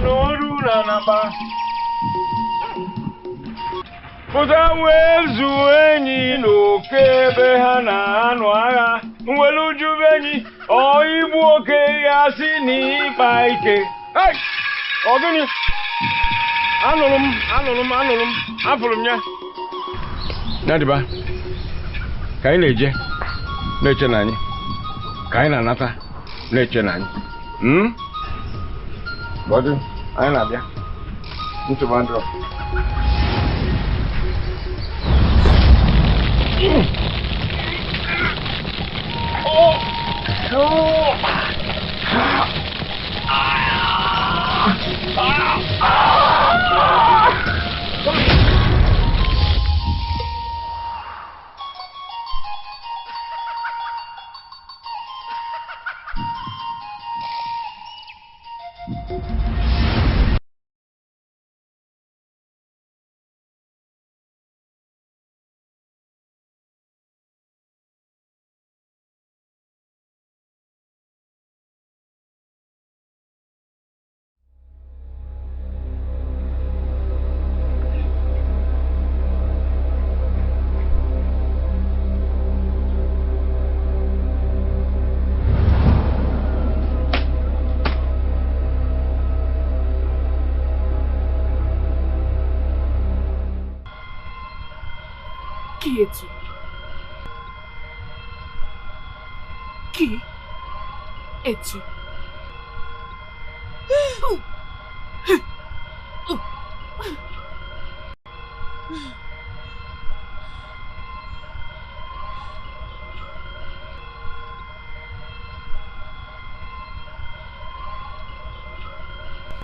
n'olu na naba. Pụta wee zuo enyi n'oke ebe ha na-anụ agha. Nwere ujube enyi, ọ igbu oke ya si n'ịkpa ike. Ọ gịnị? Anụrụ m, afụrụ m ya. Nadiba, ka anyị na-eje na-eche na anyị, ka anyị na-anata na-eche na anyị. Bọdụ, anyị na-abịa. Ntụba ndụ. Qui es-tu? Qui es-tu?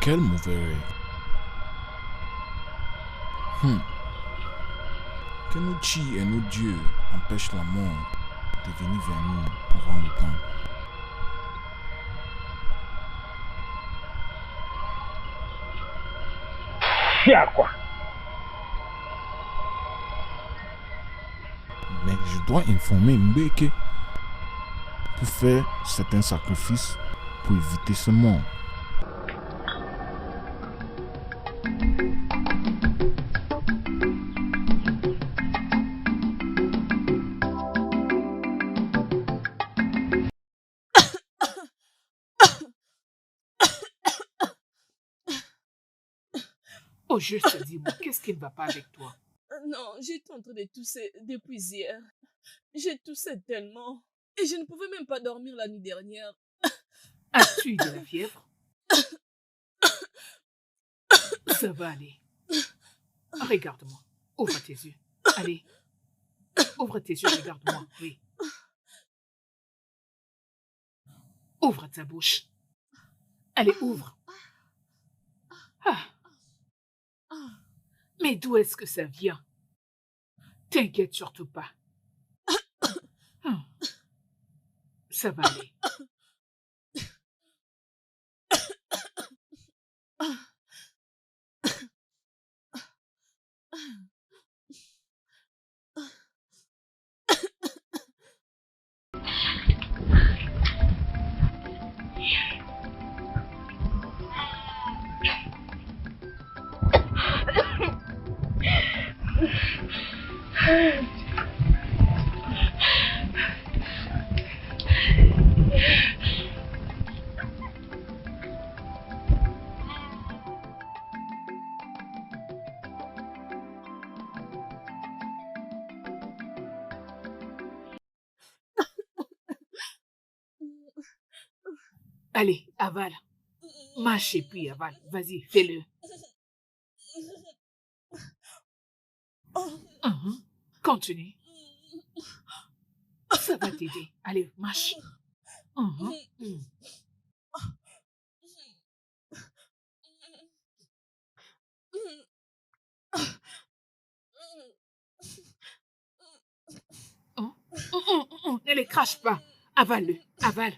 Quel mauvais rêve. Que nos chi et nos dieux empêchent la mort de venir vers nous avant le temps. Quoi? Mais je dois informer Mbeke pour faire certains sacrifices pour éviter ce mort. Oh, juste dis-moi, qu'est-ce qui ne va pas avec toi? Non, j'étais en train de tousser depuis hier. J'ai toussé tellement. Et je ne pouvais même pas dormir la nuit dernière. As-tu eu de la fièvre? Ça va aller. Regarde-moi. Ouvre tes yeux. Allez. Ouvre tes yeux, regarde-moi. Oui. Ouvre ta bouche. Allez, ouvre. Ah. Mais d'où est-ce que ça vient? T'inquiète surtout pas. Ça va aller. Allez, avale. Mâche et puis avale. Vas-y, fais-le. Continue. Ça va t'aider. Allez, mâche. Ne les crache pas. Avale-le. Avale.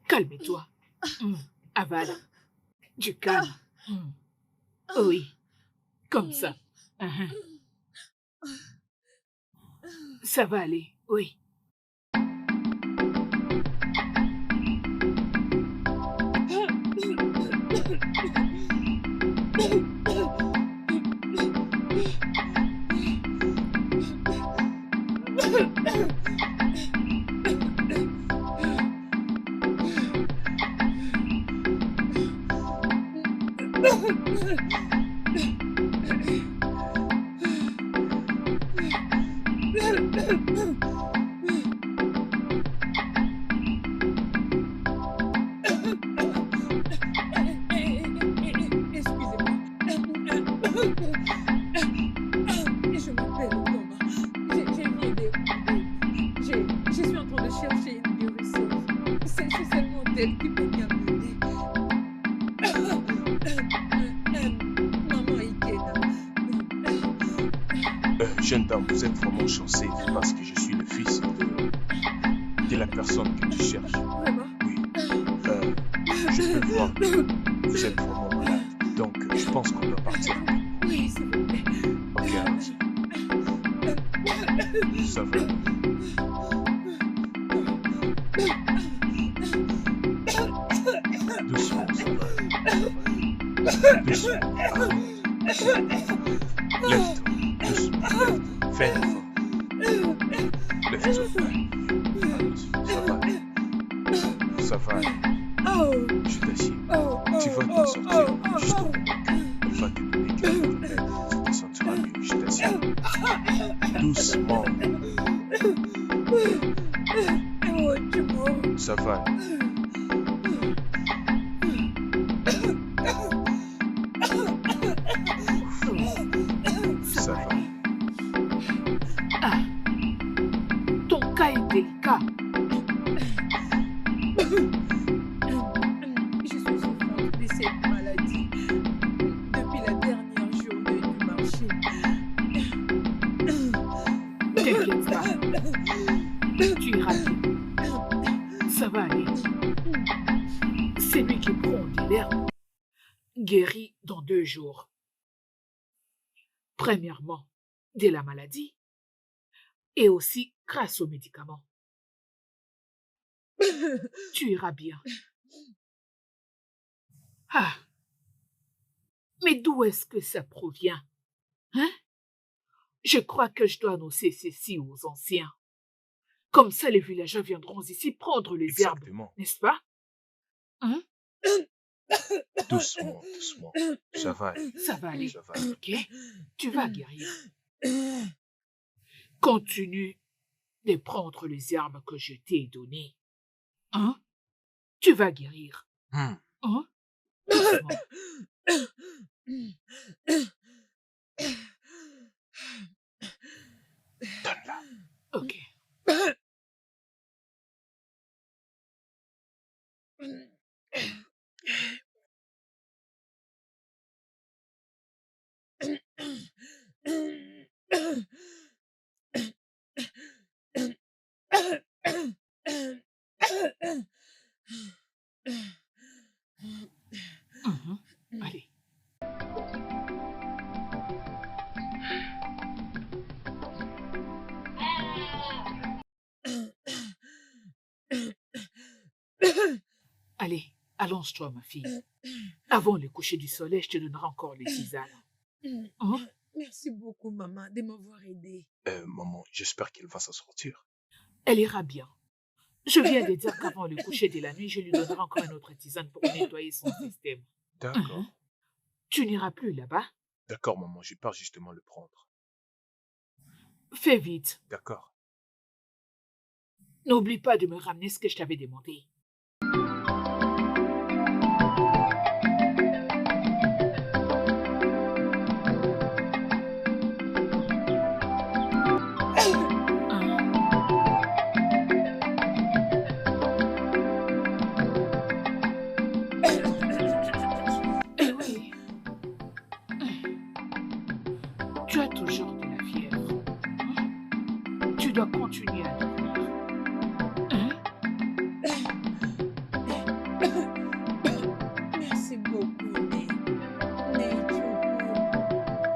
Calme-toi. Avale. Du calme. Oui. Comme ça. Ça va aller. Oui. Je m'appelle Thomas. Je viens d'Écoudé. Je suis en train de chercher une guérisseuse. C'est seulement elle qui peut bien m'aider. Maman Ikena. Jeune dame, vous êtes vraiment chanceuse parce que je suis le fils de la personne que tu cherches. Vraiment? Oui. Je peux voir que vous êtes vraiment malade. Donc, je pense qu'on doit partir. Oui, s'il vous plaît. Ok, allons-y. Ça va. Doucement, ça va. Doucement. Lève-toi. Doucement. Fais un effort. Lève-toi. Allons-y. Ça va. Ça va. Oh, Je t'assure. oh, Tu vas t'en sortir. Juste au moment qu'il va te donner quelques remèdes. Tu te sentiras mieux. Je t'assure. Doucement. oh, tu m'as. Ça va. Ça va. Ah, ton cas est délicat. Je suis souffrante de cette maladie depuis la dernière journée du marché. T'inquiète pas. Tu iras bien. Ça va aller. Celui qui prend de l'herbe guérit dans 2 jours. Premièrement, de la maladie et aussi grâce aux médicaments. Tu iras bien. Ah, mais d'où est-ce que ça provient? Hein? Je crois que je dois annoncer ceci aux anciens. Comme ça, les villageois viendront ici prendre les herbes, Exactement. n'est-ce pas? Hein? Doucement, doucement. Ça va aller. Ça va aller, Ça va aller. ok? Tu vas guérir. Continue de prendre les herbes que je t'ai données. Hein? Tu vas guérir. Hmm. Hein? Doucement. Donne-la. Ok. Mhm. Allez. Allez, allonge-toi, ma fille. Avant le coucher du soleil, je te donnerai encore les tisanes. Hein? Merci beaucoup, maman, de m'avoir aidé. Maman, j'espère qu'elle va s'en sortir. Elle ira bien. Je viens de dire qu'avant le coucher de la nuit, je lui donnerai encore une autre tisane pour nettoyer son système. D'accord. Tu n'iras plus là-bas? D'accord, maman, je pars justement le prendre. Fais vite. D'accord. N'oublie pas de me ramener ce que je t'avais demandé. Eh oui. Tu as toujours de la fièvre. Tu dois continuer à dormir. Merci beaucoup, Né. Neichoku,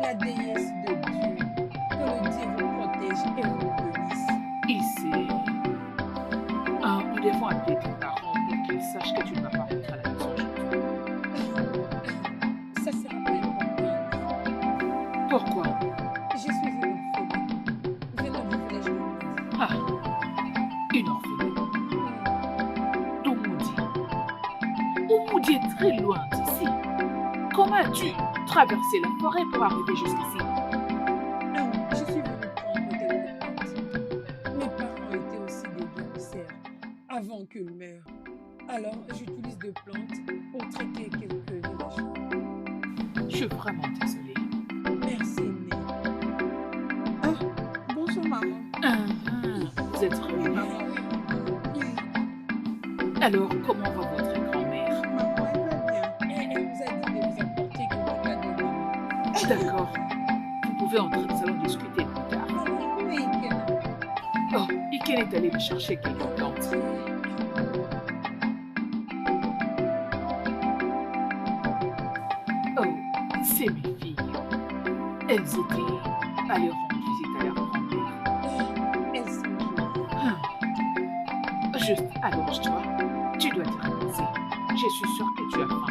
la déesse de Dieu. Que le Dieu vous protège et vous bénisse. Ici, nous devons appeler tes parents pour qu'ils sachent que tu ne vas pas rentrer à la maison aujourd'hui. Ça sera pas important. Pourquoi? Je suis une orpheline venant du village de Moudi. Ah, une orpheline. D'Oumoudi. Oumoudi est très loin d'ici. comment as-tu traversé la forêt pour arriver jusqu'ici? Je suis venue prendre quelques plantes. Mes parents étaient aussi des guérisseurs avant qu'ils meurent. Alors, j'utilise des plantes pour traiter quelques villageois. Je suis vraiment désolée. Merci, Né. Ah, bonjour maman. Vous êtes Oui, revenue. maman, oui. Oui, Alors, comment va votre grand-mère? maman, elle va bien. Elle vous a dit de vous apporter quelques cadeaux. D'accord. Vous pouvez entrer, nous allons discuter plus tard. Maman, oui, Kena. Oh, Iken est allé me chercher quelques plantes. Oh, c'est mes filles. Elles étaient allées rendre visite à leur grand-mère. Elles sont jolies. Juste, allonge-toi. Tu dois te reposer. Je suis sûre que tu as faim.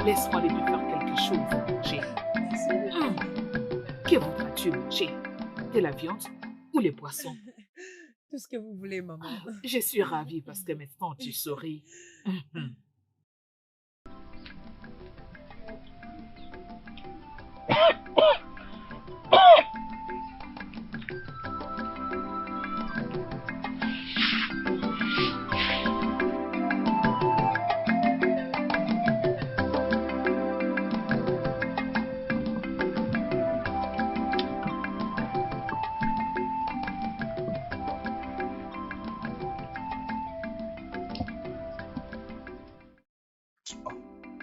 Laisse-moi aller te faire quelque chose à manger. Merci beaucoup. Que voudras-tu manger? De la viande ou les poissons? Tout ce que vous voulez, maman. Je suis ravie parce que maintenant tu souris.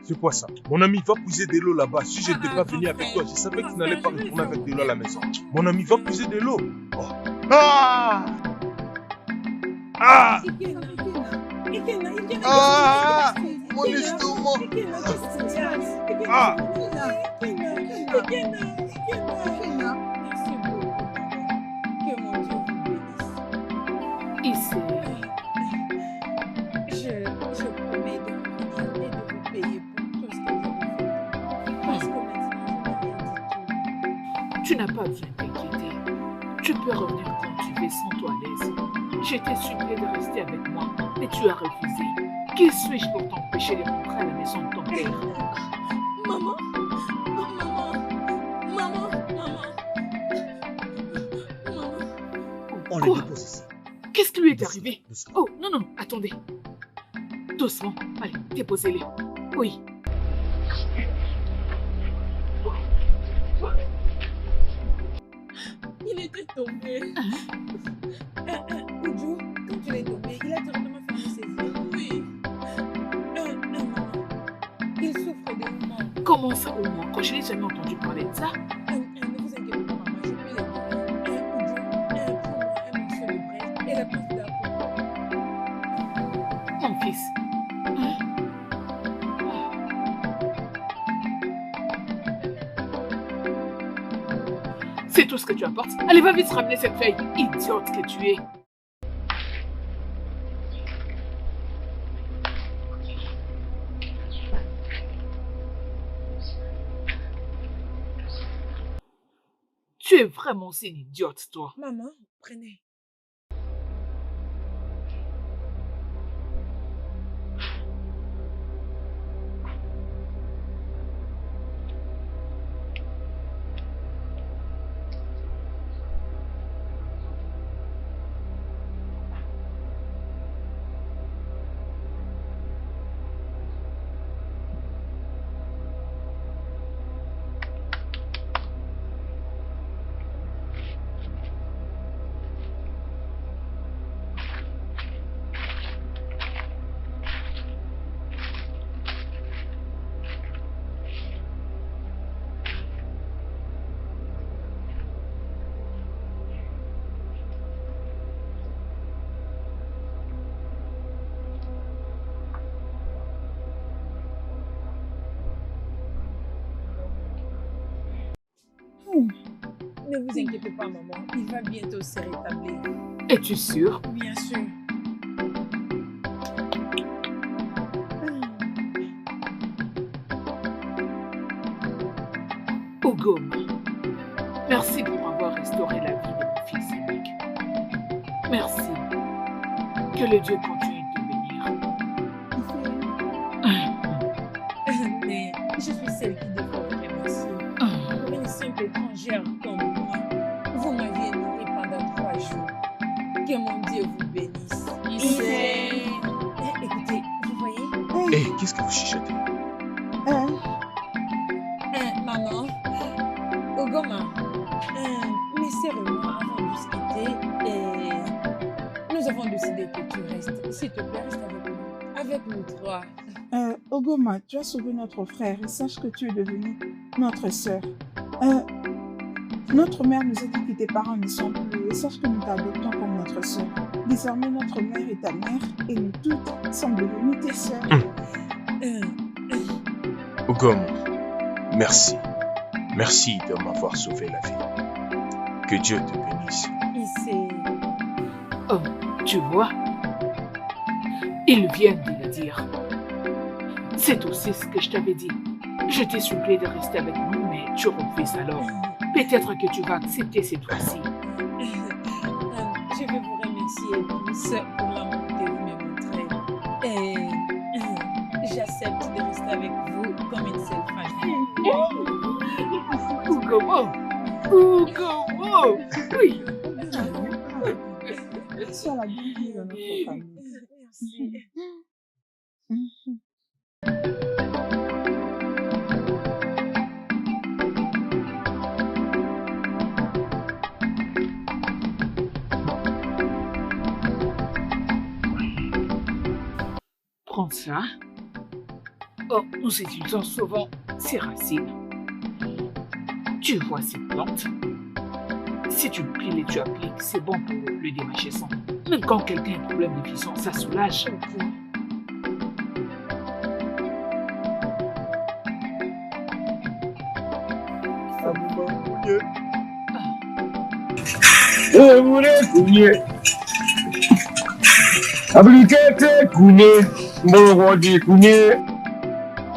C'est quoi ça? Mon ami, va puiser de l'eau là-bas. Si je n'étais pas venu grand avec frère. toi, je savais que tu n'allais pas Grand frère, retourner avec laisse-moi. de l'eau à la maison. Mon ami, va puiser de l'eau. Oh. Ah! Ah! Ikena, Ikena, Ikena, Ah! Ikena, Mon Ikena, estomac! Ikena, qu'est-ce qui se passe? Ikena, Ah! Ikena, Ikena, Ikena. Merci beaucoup, maman. Que mon Dieu vous bénisse. Ici, Je promets de revenir et de vous payer pour tout ce que vous avez fait. Parce que maintenant, je n'ai rien du tout. tu n'as pas besoin de t'inquiéter. Tu peux revenir quand tu veux, sens-toi à l'aise. Je t'ai supplié de rester avec moi, mais tu as refusé. Qui suis-je pour t'empêcher de rentrer à la maison de ton père? Maman, maman, maman, maman, maman. On Quoi? les dépose ici. Qu'est-ce qui lui est arrivé? Doucement. Oh, non, non, attendez. Doucement. Allez, déposez-les. Oui. Il était tombé. Oudjou, quand il est tombé, il a directement fermé ses yeux. Oui. Maman, il souffre de mouvement. Comment ça au moins? Quand je n'ai jamais entendu parler de ça. Ne vous inquiétez pas, maman, je peux l'aider. Oudjou, prends-moi un morceau de braise et la place d'apple. Mon fils. C'est tout ce que tu apportes? Allez, va vite ramener cette feuille. Idiote que tu es. Tu es vraiment aussi une idiote, toi. Maman, prenez. Ne vous inquiétez pas, maman. Il va bientôt se rétablir. Es-tu sûre? Bien sûr. Ogum, merci pour avoir restauré la vie de mon fils unique. Merci. Que le Dieu continue de te bénir. Mais je suis celle qui devrait vous remercier. Pour une simple étrangère comme moi, vous m'aviez nourri pendant 3 jours. Que mon Dieu vous bénisse. Écoutez, vous voyez? Hé, qu'est-ce que vous chuchotez? Maman, Ogoma, mes sœurs et moi avons dû se quitter et nous avons décidé que tu restes. S'il te plaît, reste avec nous 3. Ogoma, tu as sauvé notre frère et sache que tu es devenue notre sœur. Notre mère nous a dit que tes parents ne sont plus et sache que nous t'adoptons comme notre sœur. Désormais, notre mère est ta mère et nous toutes sommes devenues tes sœurs. Ogom, merci. Merci de m'avoir sauvé la vie. Que Dieu te bénisse. Oh, tu vois, ils viennent de le dire. C'est aussi ce que je t'avais dit. Je t'ai supplié de rester avec nous, mais tu refuses alors. Peut-être que tu vas accepter cette fois-ci. Je veux vous remercier tous pour l'amour que vous me montrez. Et j'accepte de rester avec vous comme une seule famille. Ogoma! Ogoma! Oui! Sois la bienvenue dans notre famille. Merci. Prends ça. Oh, nous utilisons souvent ces racines. Tu vois ces plantes? Si tu piles et tu appliques, c'est bon pour le démâchement. Même quand quelqu'un a un problème de vision, ça soulage.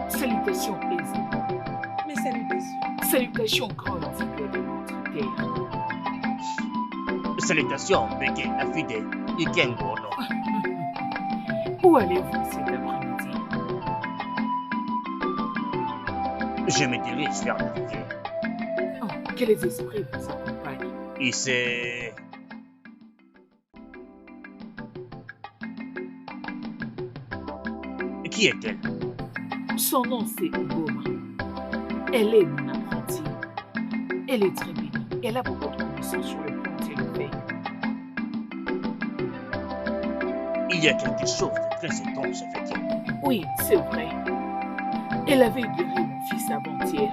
Salutations, Eze. Mes salutations. Salutations, grand tigre de notre terre. Salutations, Beke, la fille de Ikengono. Où allez-vous cet après-midi? Je me dirige vers la rivière. Oh, que les esprits vous accompagnent. Et c'est... Qui est-elle? Son nom, c'est Ogoma. Elle est mon apprentie. Elle est très bénie. Elle a beaucoup de connaissances sur le plantes et le feuilles. Il y a quelque chose de très étrange avec elle. Oui, c'est vrai. Elle avait guéri mon fils avant-hier.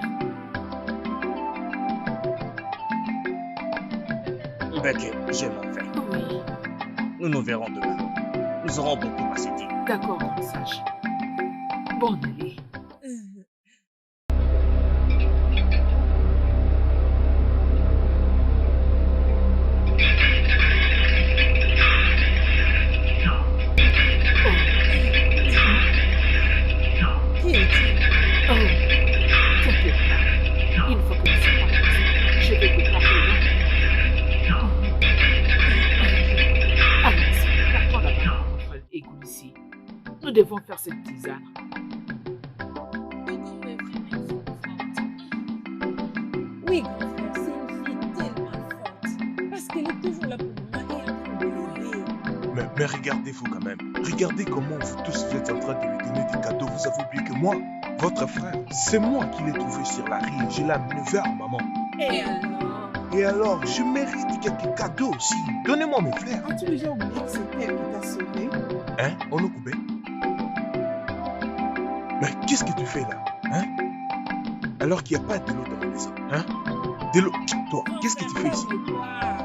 Beke, je m'en vais. Oui, Nous nous verrons demain. Nous aurons beaucoup à se dire. d'accord, grand sage. Bonne nuit. Qui est-il? Oh, t'inquiète pas. Une fois que nous serons partis, je vais te parler là. Allons-y, partons là-bas dans notre égout ici. Nous devons faire cette tisane. Oui, grand frère, c'est une fille tellement forte. Parce qu'elle est toujours là pour moi et en train de l'aider. Mais regardez-vous quand même. Regardez comment vous tous vous êtes en train de lui donner des cadeaux. Vous avez oublié que moi, votre frère, c'est moi qui l'ai trouvé sur la rue. Je l'ai amené vers maman. Et alors? Et alors, je mérite quelques cadeaux aussi. Donnez-moi mes fleurs. As-tu déjà oublié que c'est elle qui t'a sauvé? Hein, Onokube? Mais qu'est-ce que tu fais là? Hein? Alors qu'il n'y a pas de l'eau dans la maison. Hein? De l'eau. Toi, qu'est-ce que tu fais ici?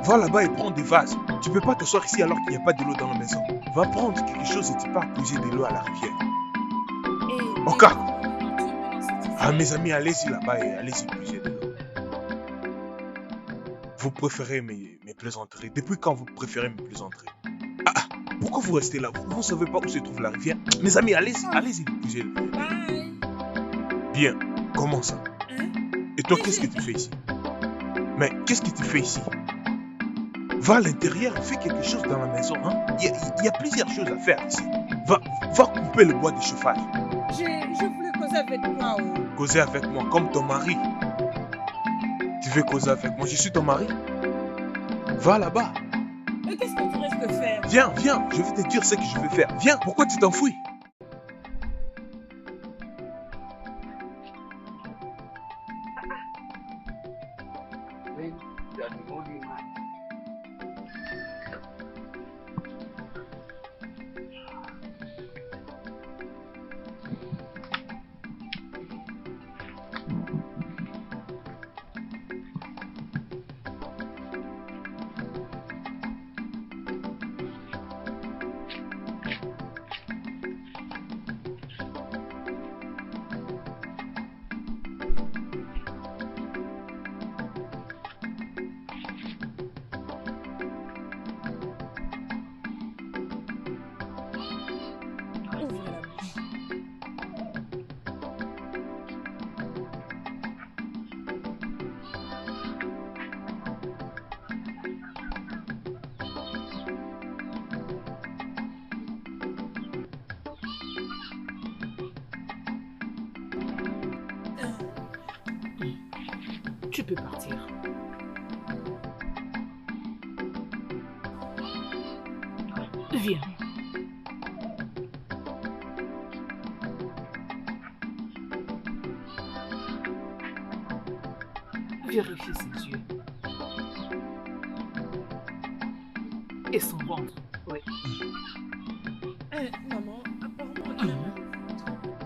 Va là-bas et prends des vases. Tu peux pas t'asseoir ici alors qu'il n'y a pas de l'eau dans la maison. Va prendre quelque chose et tu pars puiser de l'eau à la rivière. Ok. Ah, mes amis, allez-y là-bas et allez-y puiser de l'eau. Vous préférez mes plaisanteries. Depuis quand vous préférez mes plaisanteries? Ah, pourquoi vous restez là? Vous ne savez pas où se trouve la rivière? Mes amis, allez-y, allez-y puiser de l'eau. Bye. Bien, comment ça? Et toi, qu'est-ce que tu fais ici? Mais qu'est-ce que tu fais ici? Va à l'intérieur et fais quelque chose dans la maison. Hein? Il y a plusieurs choses à faire ici. Va couper le bois de chauffage. Je voulais causer causer avec toi. Oh. Causer avec moi, comme ton mari. Tu veux causer avec moi? Je suis ton mari. Va là-bas. Mais qu'est-ce que tu restes de faire? Viens, viens, je vais te dire ce que je vais faire. Viens, pourquoi tu t'enfuis? Ouvre la bouche. Tu peux partir. Viens. Vérifie ses yeux. Et son ventre, oui. Maman, apparemment, il a mal.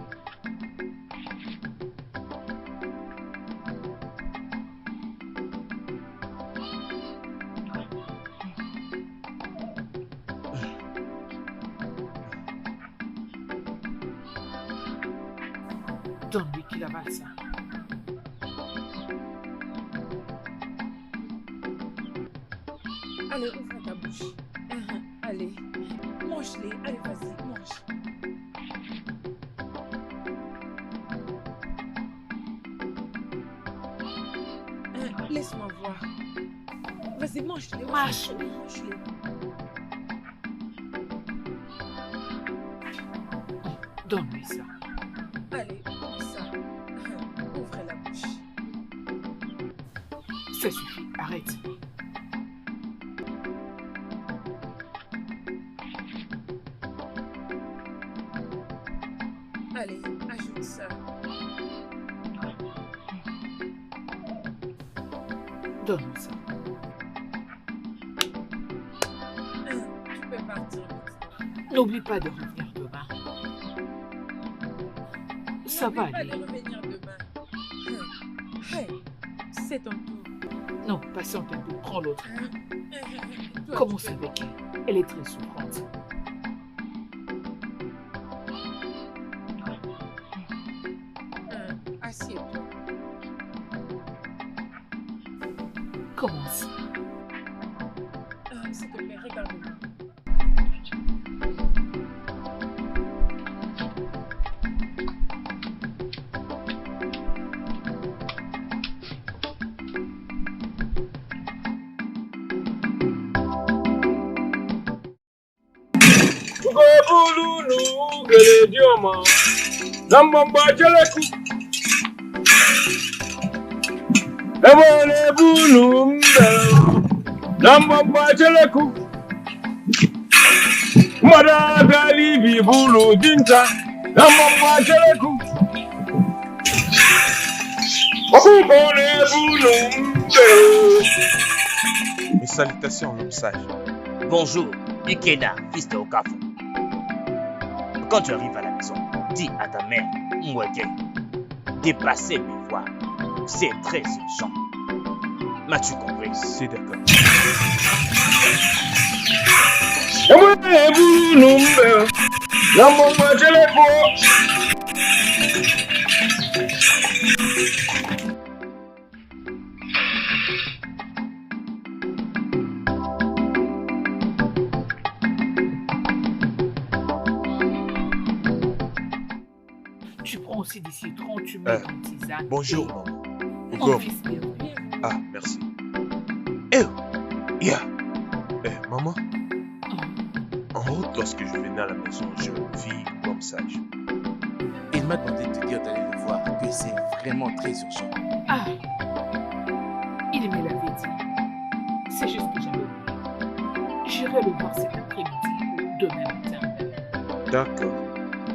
Donne-lui qu'il avale ça. Allez, ouvre ta bouche. Allez, mange-les. Allez, vas-y, mange. Laisse-moi voir. Vas-y, mange-les. Mâche-les. Mange-les. Donne-lui ça. Allez, prends ça. Ouvre la bouche. Ça suffit, arrête. Allez, ajoute ça. Donne-moi ça. Tu peux partir maintenant. N'oublie pas de revenir demain. Ça va N'oublie aller. pas de revenir demain. Hey, c'est ton tour. Non, patiente un peu. Prends l'autre. Toi, Commence tu peux- avec elle. Elle est très souffrante. Assieds-toi. Commence. S'il te plaît, regarde-moi. Gobulunu Geledioma Nambamba Jeleku Emane Bulumbe Nambamba Jeleku Madagali Bibulu Dinta Nambamba Jeleku Okubone Bulumbe. Mes salutations, l'homme sage. Bonjour, Ikeda, fils de Okafu. Quand tu arrives à la maison, dis à ta mère, Mweke, dépasser mes voix. C'est très urgent. M'as-tu compris? C'est d'accord. Emane Bulumbe Nambamba Jeleku. Tu prends aussi des citrons, tu mets dans tisane. Bonjour, et- maman. Mon Gomme. fils, bienvenue. Ah, merci. Eh, yeah. Eh, maman, en route, lorsque je venais à la maison, je vis l'homme sage. Il Il m'a demandé de te dire d'aller le voir, que c'est vraiment très urgent. Ah, il me l'avait dit. C'est juste que j'avais oublié. J'irai le voir cet après-midi ou demain matin. D'accord.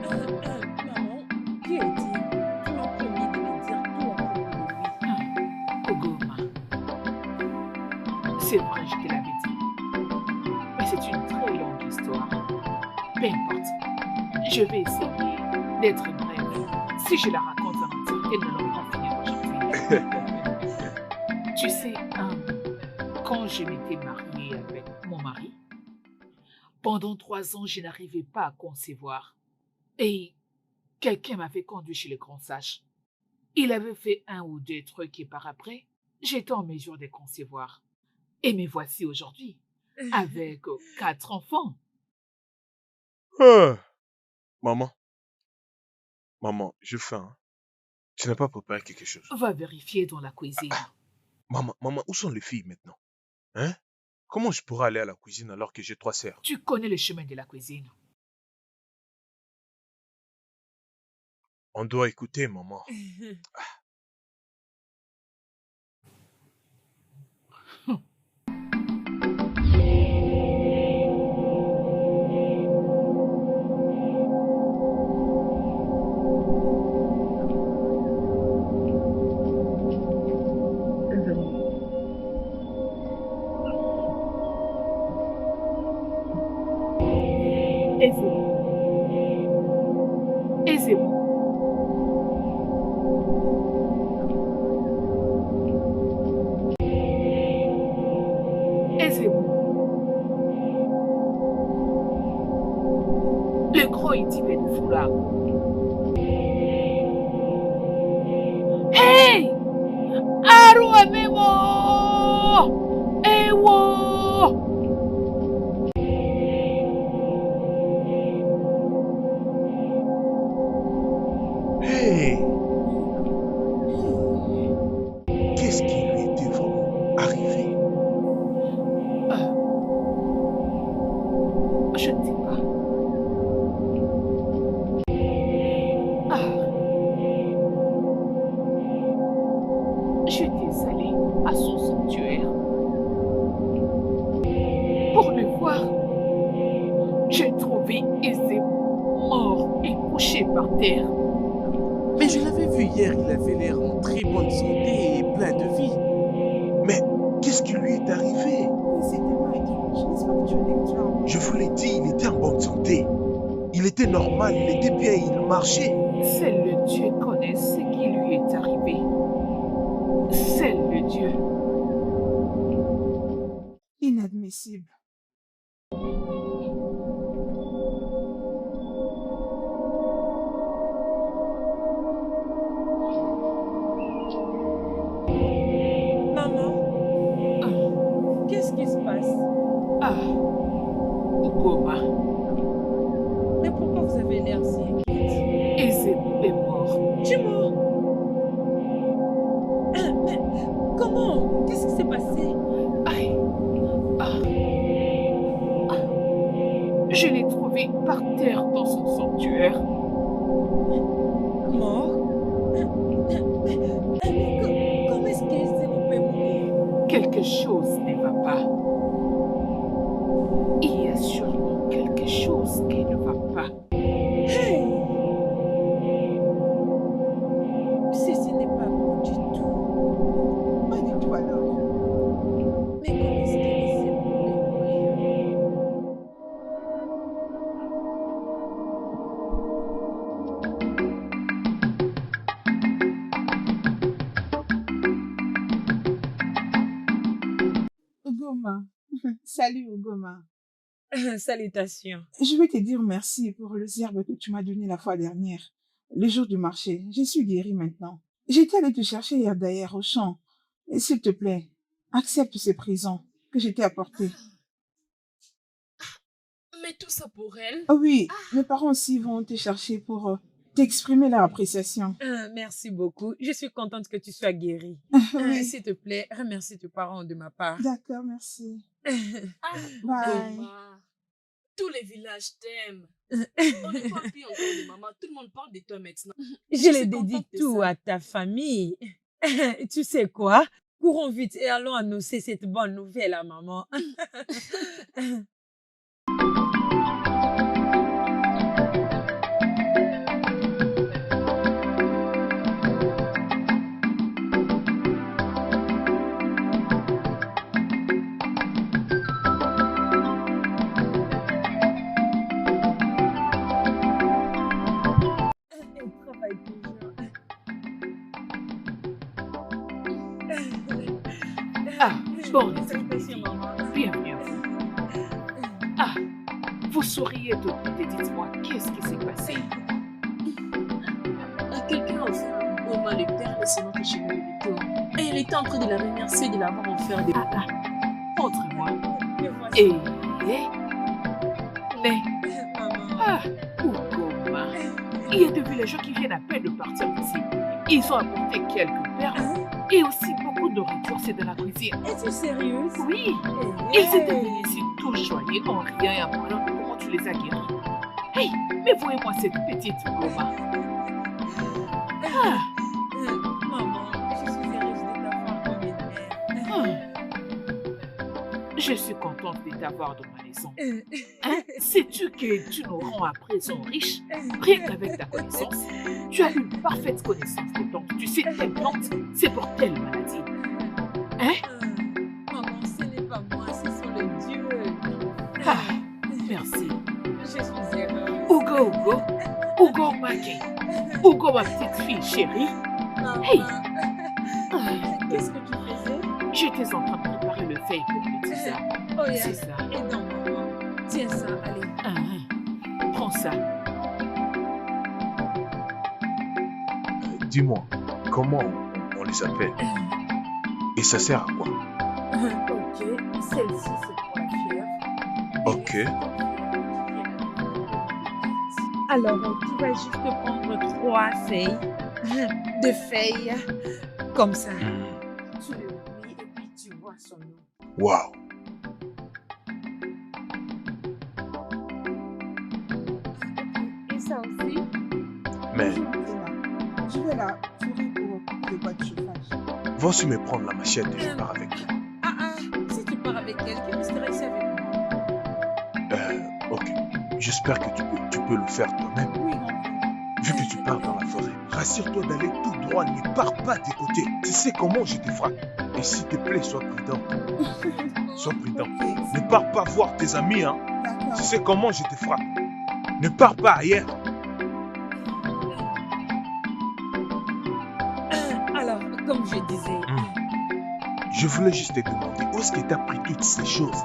Maman, qui est-il? Tu m'as promis de me dire tout à propos de lui. Ogoma. C'est vrai, je te l'avais dit. Mais c'est une très longue histoire. Peu importe. Je vais essayer d'être brève. Si je la raconte en entièreté, nous n'allons pas finir aujourd'hui. Tu sais, quand je m'étais mariée avec mon mari, pendant 3 ans, je n'arrivais pas à concevoir. Et quelqu'un m'avait conduit chez le grand sage. Il avait fait 1 ou 2 trucs et par après, j'étais en mesure de concevoir. Et me voici aujourd'hui, avec 4 enfants. Ah. Maman, j'ai faim. Hein. Tu n'as pas préparé quelque chose? Va vérifier dans la cuisine. Maman, où sont les filles maintenant? Hein? Comment je pourrais aller à la cuisine alors que j'ai 3 sœurs? Tu connais le chemin de la cuisine. On doit écouter, maman. Aisez-vous. Le gros est typé de foulard. Hey! Arua Memo! Ewo! Hey! Qu'est-ce qui lui était vraiment arrivé? Je ne sais pas. J'étais allée à son sanctuaire pour le voir. J'ai trouvé Aisé mort et couché par terre. Mais je l'avais vu hier, il avait l'air en très bonne santé et plein de vie. Mais qu'est-ce qui lui est arrivé? Oui, c'est tellement étrange. N'est-ce pas que tu as dit que tu as entendu? Je vous l'ai dit, il était en bonne santé. Il était normal, il était bien, il marchait. Seul le Dieu connaît ce qui lui est arrivé. Seul le Dieu. Inadmissible. Maman, qu'est-ce qui se passe? Ogoma, Mais pourquoi vous avez l'air si inquiète? Aisé est mort. Tu es mort? Mais comment? Qu'est-ce qui s'est passé? Je l'ai trouvé par terre dans son sanctuaire. Mort? Mais comment est-ce que vous peut mourir? Quelque chose ne va pas. Il y a sûrement quelque chose qui ne va pas. Hey! Ceci n'est pas bon du tout. Pas du tout alors. Mais comment est-ce que vous pouvez mourir? Ogoma. Salut Ogoma. Salutations. Je vais te dire merci pour le zerbe que tu m'as donné la fois dernière, le jour du marché. Je suis guérie maintenant. J'étais allée te chercher hier d'ailleurs au champ. Et s'il te plaît, accepte ces prisons que je t'ai apportées. Mais tout ça pour elle? Ah oui, mes parents aussi vont te chercher pour t'exprimer leur appréciation. Merci beaucoup. Je suis contente que tu sois guérie. Oui. S'il te plaît, remercie tes parents de ma part. D'accord, merci. Ah, Bye. Goma, tous les villages t'aiment. On ne parle plus encore de maman. Tout le monde parle de toi maintenant. Je l'ai suis contente dédie de tout ça. à ta famille. Tu sais quoi? Courons vite et allons annoncer cette bonne nouvelle à maman. Elle travaille toujours. Ah, bon, les Salutations, amis, maman. bienvenue à vous. Ah, vous souriez toutes les deux. Dites-moi, qu'est-ce qui s'est passé? Quelqu'un a offert un beau mal de perles sur notre chemin de retour. Et il était en train de la remercier de l'avoir offert des... Ah, montre-moi. Me voici. Et... Mais... Maman. Ah, Ugoma. Il y a des villageois qui viennent à peine de partir d'ici. Ils ont apporté quelques perles et aussi beaucoup de nourriture, c'est de la cuisine. Es-tu sérieuse? Oui, ils étaient venus ici tout joyeux en riant et en parlant de comment tu les as guéris. Hey, mais voyez-moi cette petite Ugoma. Ah, Maman, je suis heureuse de t'avoir comme une mère. je suis contente de t'avoir dans ma maison. Hein? Sais-tu que tu nous rends à présent riches? Rien qu'avec ta connaissance, tu as une parfaite connaissance des plantes. Tu sais, telle plante, c'est pour telle maladie. Hein? Maman, ce n'est pas moi, ce sont les dieux. Ah, merci. Je suis heureuse. Ugo Maki. Ugo, ma petite fille chérie. Maman, Hey. qu'est-ce que tu faisais? J'étais en train de préparer le feuille pour le tisane. Oh, yeah. C'est ça. Et non, maman. Tiens ça, allez. Prends ça. Dis-moi, comment on les appelle? Et ça sert à quoi? Ok, celle-ci c'est pour la fièvre. Ok. Alors, tu vas juste prendre 3 feuilles. De feuilles. Comme ça. Tu le lis et puis tu vois son nom. Waouh. Et ça aussi. Mais Je vais la fourrer pour couper le bois de chauffage. va aussi me prendre la machette et je pars avec toi. Si tu pars avec elle, qui restera ici avec moi? Ok. J'espère que tu peux le faire toi-même. Oui, mon frère. Vu que tu pars dans la forêt, rassure-toi d'aller tout droit, ne pars pas des côtés. Tu sais comment je te frappe. Et s'il te plaît, sois prudent. Sois prudent. Ok, Ne pars pas voir tes amis, hein. d'accord. Tu sais comment je te frappe. Ne pars pas ailleurs. Alors, comme je disais, Je voulais juste te demander où est-ce que tu as pris toutes ces choses.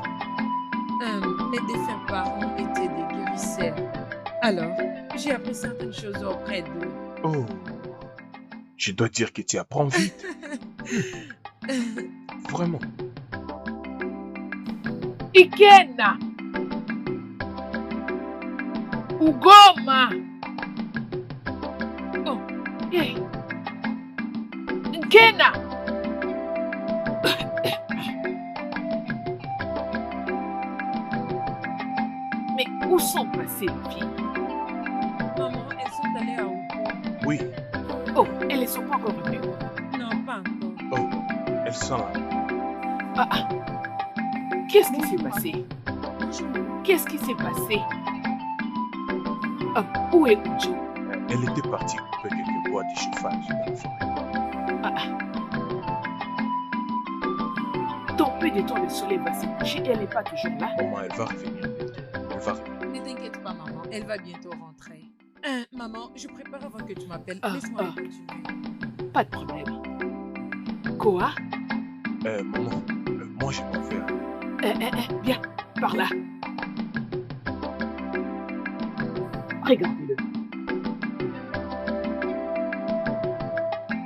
mes défunts parents étaient des guérisseurs. Alors, j'ai appris certaines choses auprès d'eux. Oh. Je dois dire que tu apprends vite. Vraiment. Ikena. Ugoma. Oh, hey. Ikena. Mais où sont passées les filles? Maman, elles sont allées à Oupo. Oui, Oh, elles ne sont pas encore venues. Non, pas encore. elles sont là. Qu'est-ce qui s'est passé? Qu'est-ce qui s'est passé? Où est Ujo? Elle était partie couper quelques bois de chauffage dans la forêt. Dans peu de temps, le soleil va se coucher et elle n'est pas toujours là. Maman, elle va revenir bientôt. Elle va revenir. Ne t'inquiète pas, maman. Elle va bientôt rentrer. Maman, je prépare avant que tu m'appelles. Ah, Laisse-moi ah. continuer. Pas de problème. Quoi? Maman, moi je m'en vais. Viens, par là. Regardez-le.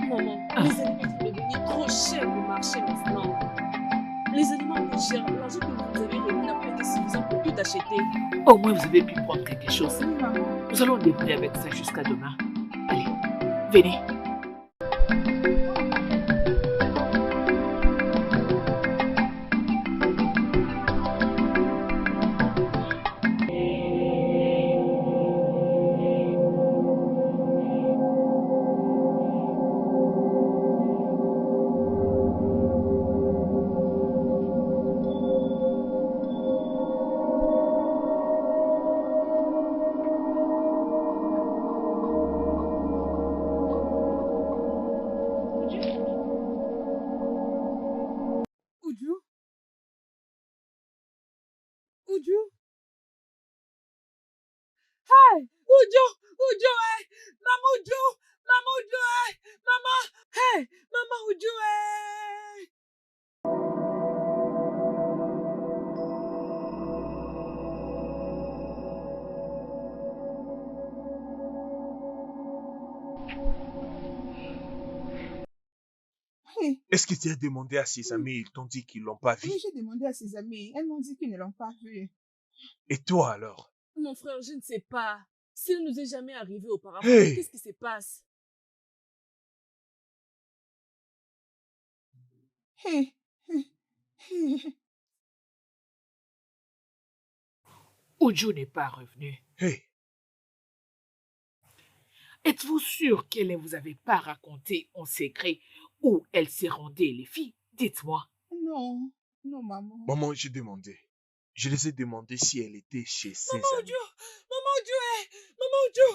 Maman, les aliments sont devenus trop chers au marché maintenant. Les aliments coûtent cher. L'argent que vous avez remis n'a pas été suffisant pour tout acheter. Au moins, vous avez pu prendre quelque chose. Oui, maman. Nous allons débrouiller avec ça jusqu'à demain. Allez, venez. Uju. Hey, Uju, Uju, hey. Maman Uju, Maman Uju, hey. Maman, hey, Maman Uju, hey. Hey, Est-ce que tu as demandé à ses amis, ils t'ont dit qu'ils l'ont pas vu? oui, j'ai demandé à ses amis. Elles m'ont dit qu'ils ne l'ont pas vu. Et toi alors? Mon frère, je ne sais pas. S'il nous est jamais arrivé auparavant, Hey! qu'est-ce qui se passe? Hey, hey, hey. Uju n'est pas revenu. Hey! Êtes-vous sûr qu'elle ne vous avait pas raconté en secret où elle s'est rendue, les filles? Dites-moi. Non, non, maman. Maman, j'ai demandé. Je les ai demandé si elle était chez ses Maman amis. Uju, Maman Uju, hey. Maman Uju.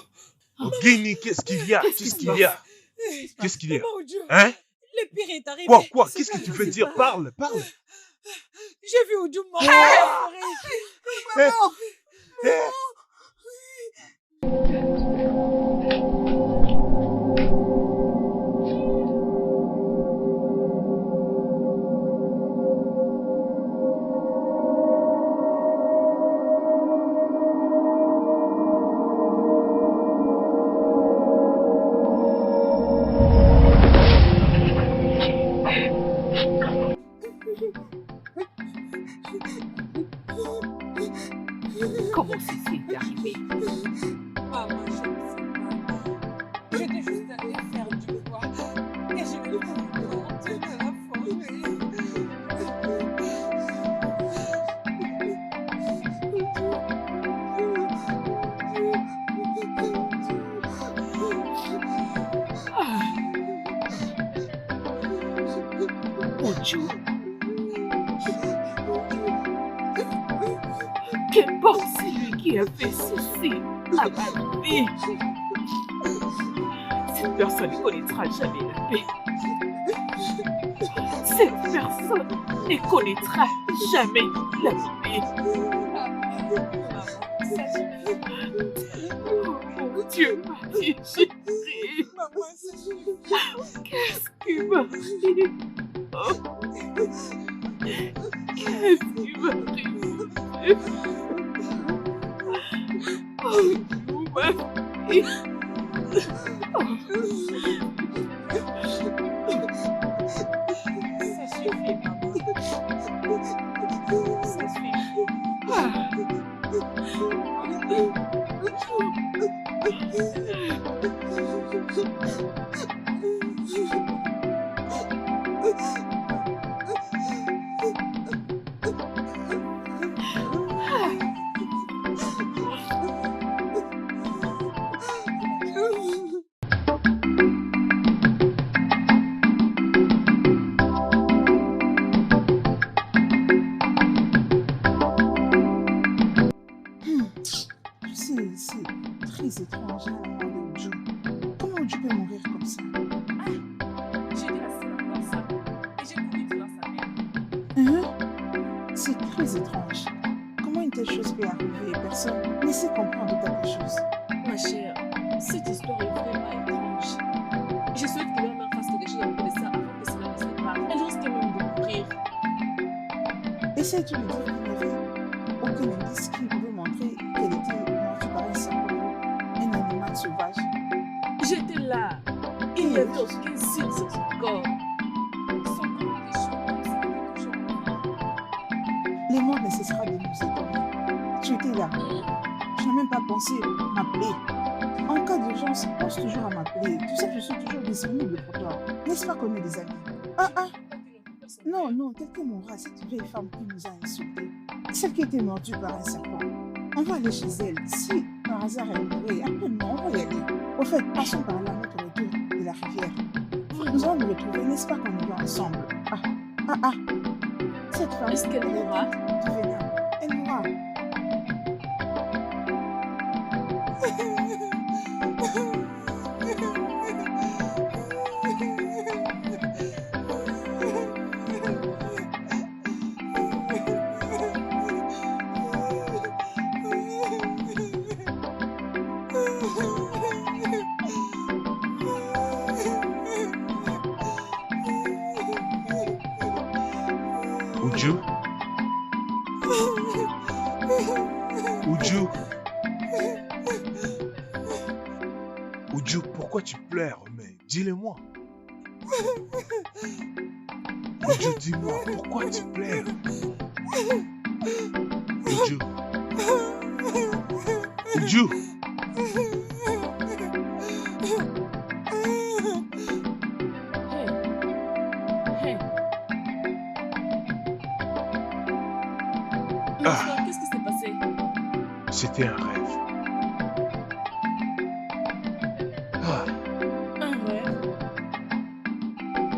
Ogini, qu'est-ce qu'il y a? Qu'est-ce Qu'est-ce qui qu'il se y a? passe? Qu'est-ce qu'il y a? Maman Uju. Hein? Le pire est arrivé. Quoi? C'est Qu'est-ce que pas tu veux possible. dire? Parle, parle. J'ai vu Uju mort. Maman! Eh, Comment ceci est arrivé? Maman, je ne sais pas. J'étais juste allée faire du bois et je me suis rendu compte de la Uju. Qu'importe celui qui a fait ceci à ma vie. Cette personne ne connaîtra jamais la paix. Cette personne ne connaîtra jamais la paix. Oh mon Dieu, ma vie chérie. Qu'est-ce qui m'arrive? Oh. Qu'est-ce qui m'arrive? Oh, ma fille. Ça suffit, maman. Ça suffit. C'est très étrange, hein, la mort de Uju. Comment Uju peut mourir comme ça? J'ai dit la seule à voir ça. Et j'ai couru dire à sa mère. C'est très étrange. Comment une telle chose peut arriver et personne ne sait comprendre quelque chose? Ma chère, cette histoire est vraiment étrange. Je souhaite que leur mère fasse quelque chose à propos de ça avant que cela ne se passe. Elle risque même de mourir. Essaie-tu de dire qu'il n'y avait aucun indice qui pouvait montrer qu'elle était morte par un serpent, un animal sauvage? J'étais là. Il n'y avait aucun signe sur son corps. Son corps était chaud comme s'il était toujours en vie. Les morts ne cessera de nous étonner. Tu étais là. Je n'ai même pas pensé m'appeler. En cas d'urgence, pense toujours à m'appeler. Tu sais que je suis toujours disponible pour toi. N'est-ce pas qu'on est des amis? Non, quelqu'un mourra, cette vieille femme qui nous a insultés. Celle qui était mordue par un serpent. On va aller chez elle. Si par hasard elle mourait, appelle-moi, on va y aller. Au fait, passons par là à notre retour de la rivière. Nous allons nous retrouver, n'est-ce pas qu'on y va ensemble? Cette femme... Est-ce qu'elle mourra? Tu viens, elle mourra. Oudjou? Oudjou? Oudjou, pourquoi tu pleures? Mais dis-le-moi. Oudjou, dis-moi, pourquoi tu pleures? Oudjou? Oudjou? Hey. Mon frère, qu'est-ce qui s'est passé? C'était un rêve. Ah, Un rêve?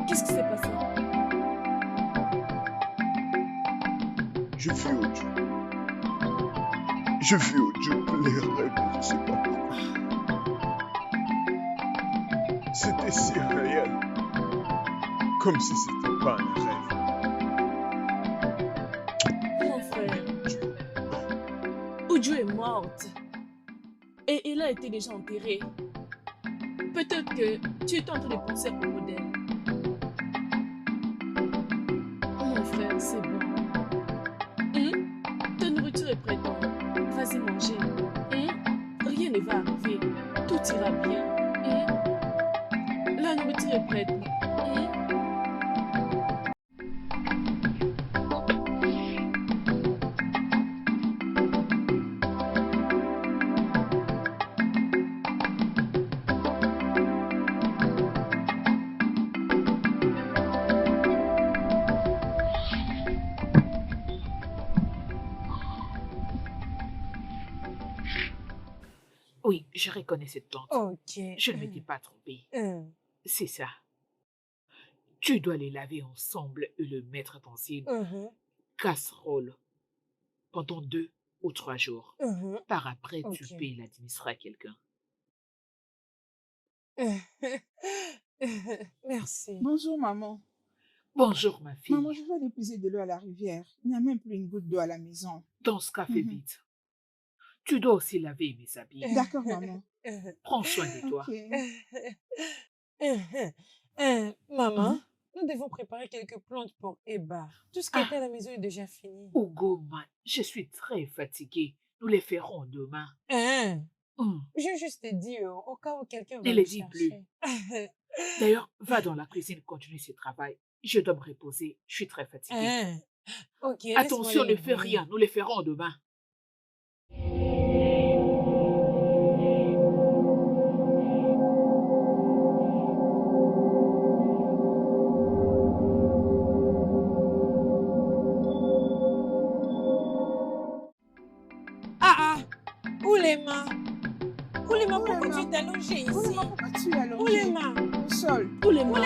Qu'est-ce qui s'est passé? je vis Oudjou. Je vis Oudjou pleurer, mais je sais pas pourquoi. C'était si réel. Comme si c'était pas un rêve. Mon frère, Oudjou est morte. Et elle a été déjà enterrée. Peut-être que tu es en train de penser à propos d'elle. Mon frère, c'est bon. Ta nourriture est prête. Vas-y manger. Rien ne va arriver. Tout ira bien. La nourriture est prête. Oui, je reconnais cette plante. Ok. Je ne m'étais pas trompée. C'est ça. Tu dois les laver ensemble et le mettre dans une casserole pendant 2 ou 3 jours. Par après, tu Ok. peux l'administrer à quelqu'un. Merci. Bonjour, maman. Bonjour, ma fille. Maman, je vais aller puiser de l'eau à la rivière. Il n'y a même plus une goutte d'eau à la maison. Dans ce cas, fais vite. Tu dois aussi laver mes habits. D'accord, maman. Prends soin de toi. Ok. Maman, nous devons préparer quelques plantes pour Eba. Tout ce qui était à la maison est déjà fini. Hugo, man, je suis très fatiguée. Nous les ferons demain. Je juste te dis au cas où quelqu'un va Ne me les dis plus. chercher. D'ailleurs, va dans la cuisine continuer ce travail. Je dois me reposer. Je suis très fatiguée. Ok, Attention, laisse-moi ne fais les rien. Nous les ferons demain. Oulema, pourquoi tu es allongé ici? Oulema, pourquoi tu es allongé Oulema, au sol? Oulema,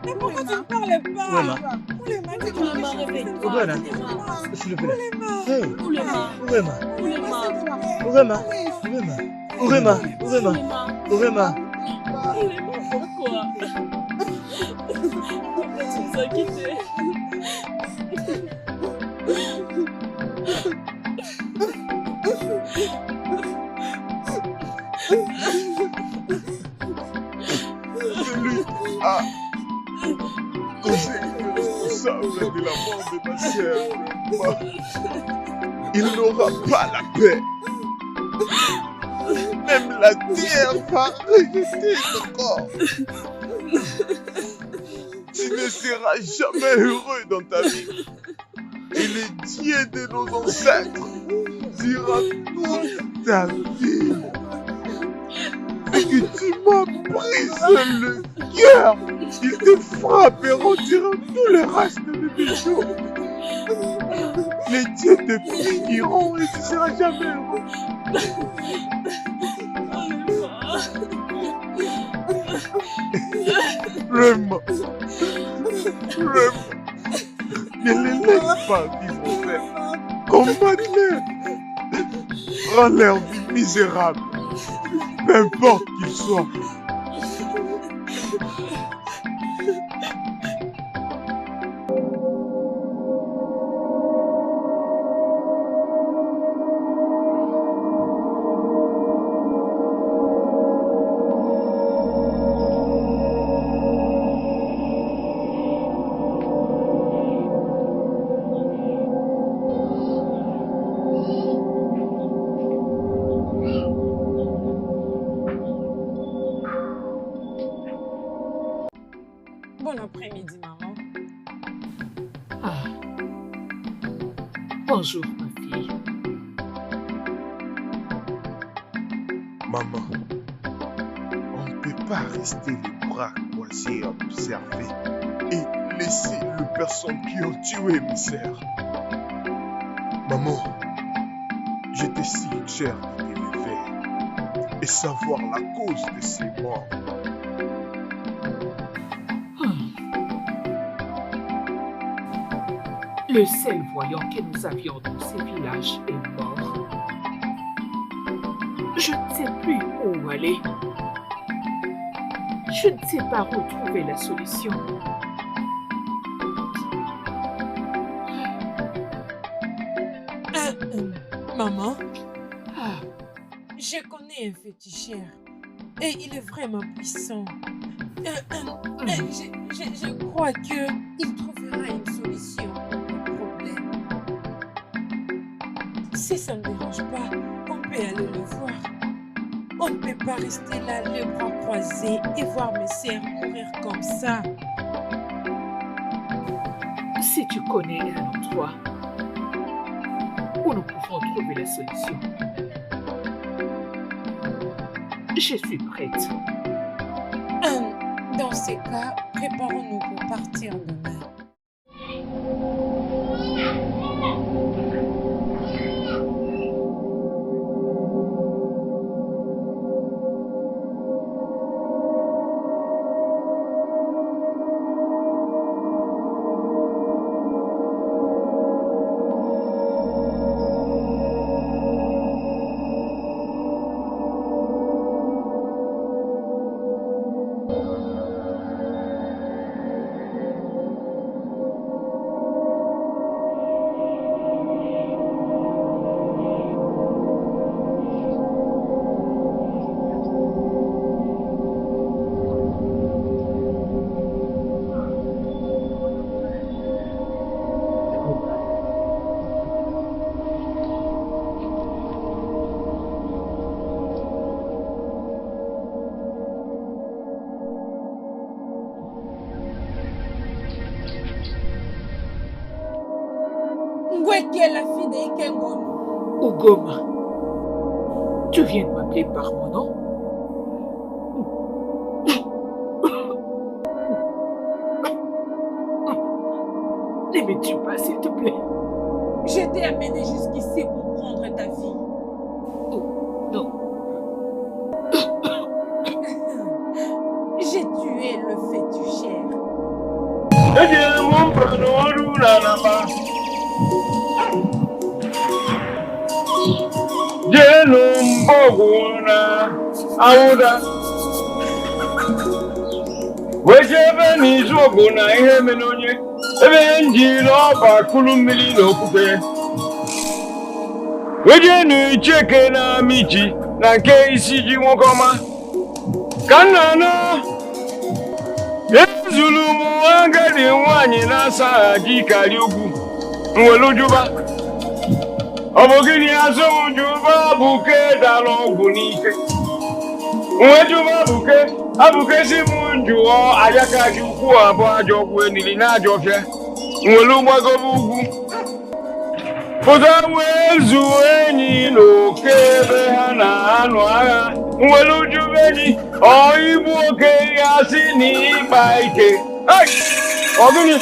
mais pourquoi tu ne parles pas? Oulema. Oulema, dis Oulema, réveille-toi. Oulema. Oulema, S'il te plaît. Hey, Oulema, Oulema. Oulema, Oulema. Oulema. Oulema. Oulema. Oulema. Oulema, pourquoi? Pourquoi tu nous as quittés? celui qui a causé le responsable de la mort de ma sœur, il n'aura pas la paix. Même la terre va rejeter ce corps. Tu ne seras jamais heureux dans ta vie. Et le Dieu de nos ancêtres dira toute ta vie. Et que tu m'as brisé le cœur. Il te frapperont durant tout le reste de tes jours. Les dieux te puniront et tu ne seras jamais heureux. Vraiment. Ne les laisse pas vivre en paix. Combatte-les. Rends leur vie misérable. Peu importe qu'ils soient. Bon après-midi, maman. Ah. Bonjour, ma fille. Maman, on ne peut pas rester les bras croisés à observer et laisser les personnes qui ont tué mes sœurs. Maman, j'étais si cher de t'élever et savoir la cause de ces morts. Le seul voyant que nous avions dans ces villages est mort. Je ne sais plus où aller. Je ne sais pas où trouver la solution. Maman, je connais un féticheur et il est vraiment puissant. Je crois qu'il trouvera une solution pour le problème. Si ça ne dérange pas, on peut aller le voir. On ne peut pas rester là les bras croisés et voir mes sœurs mourir comme ça. Si tu connais un endroit où nous pouvons trouver la solution, je suis prête. Dans ces cas, préparons-nous pour partir demain. Qui est la fille d'Ikengon? Ugoma, tu viens de m'appeler par mon nom? Ne me tue pas, s'il te plaît. Je t'ai amené jusqu'ici pour prendre ta fille. Oh, non. J'ai tué le féticheur. Jenumboguna auda wejebe n'izoguna ihe menonye ebe njiri ọba kulu mmiri n'okwute wejenu icheke na michi na nke isi ji nwoke ọma ka nna nọ ezulu m agadi nwaanyị na-asa ji karịa ugwu nwelujuba. Ọ bụ gịnị asọmjuba buke dara ọgwụ n'ike nwejuba abụke si m njụọ ajaka ji ukwu abụọ ajọ ọgwụ enili na ajọ ọfịa nwere gbagobe ugwu pụta wee zuo enyi na oke ebe ha na-anụ agha nwere ujube enyi igbu oke ya si n'ịkpa ike. Ọ gịnị?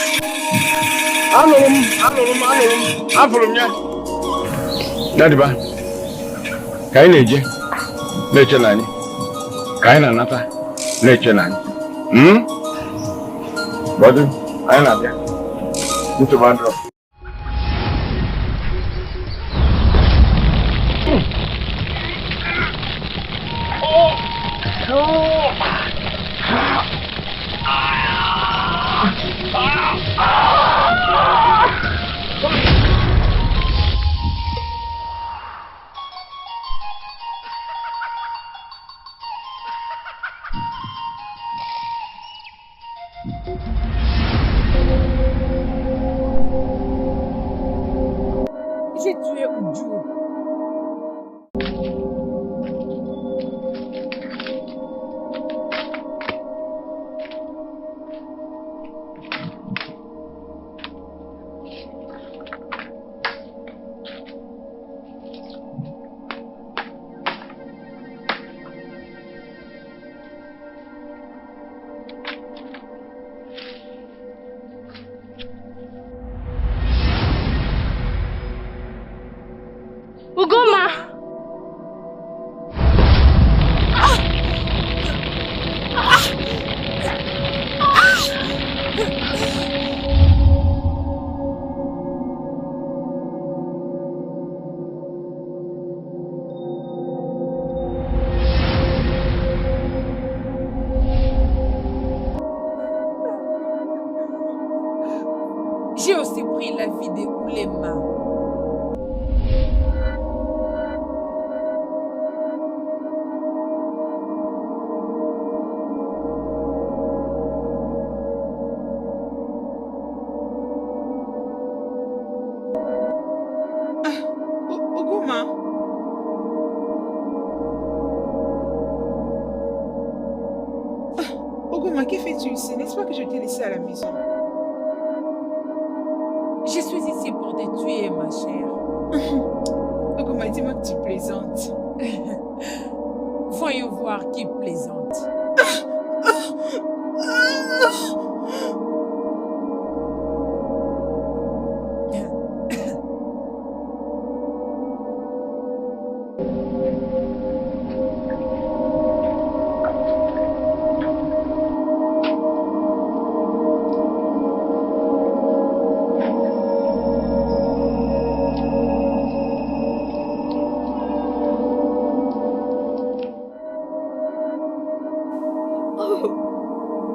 Afụrụ m ya. Nadiba, ka anyị na-eje na-eche na anyị, ka anyị na-anata na-eche na anyị. Bọdụ, anyị na-abịa. Ntụba ndụ. J'ai tué Uju. J'ai aussi pris la vie de Oulema. Oguma. Oguma, que fais-tu ici? N'est-ce pas que je t'ai laissé à la maison? Je suis ici pour te tuer, ma chère. Oguma, dis-moi que tu plaisantes. Voyons voir qui plaisante.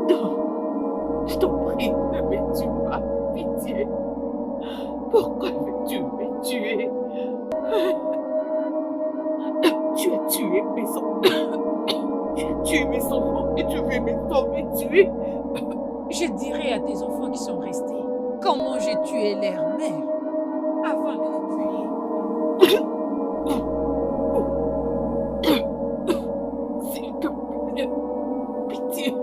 Non, je t'en prie, ne me tue pas, pitié. Pourquoi veux-tu me tuer? Tu as tué mes enfants. Tu as tué mes enfants et tu veux maintenant me tuer? Je dirai à tes enfants qui sont restés comment j'ai tué leur mère avant de les tuer. S'il te plaît, pitié.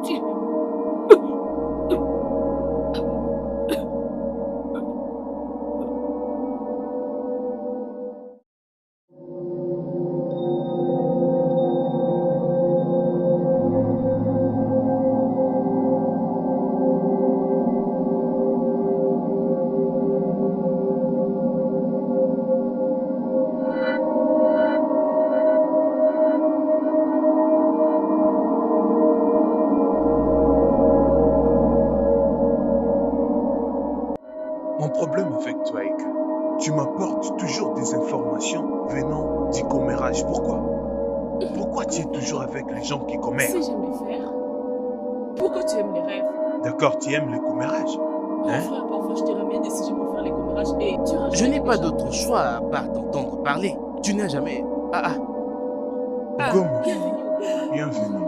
Pitié. Mon problème avec toi est que tu m'apportes toujours des informations venant du commérage. Pourquoi? Pourquoi tu es toujours avec les gens qui commèrent? Si j'aime les faire, pourquoi tu aimes les rêves? D'accord, tu aimes le commérage. Mon Hein? frère, parfois je te ramène des sujets pour faire les commérages et tu rajoutes Je n'ai quelque pas chose. d'autre choix à part t'entendre parler. Tu n'as jamais... Ah. Ogoma, Bienvenue au Ghana. bienvenue.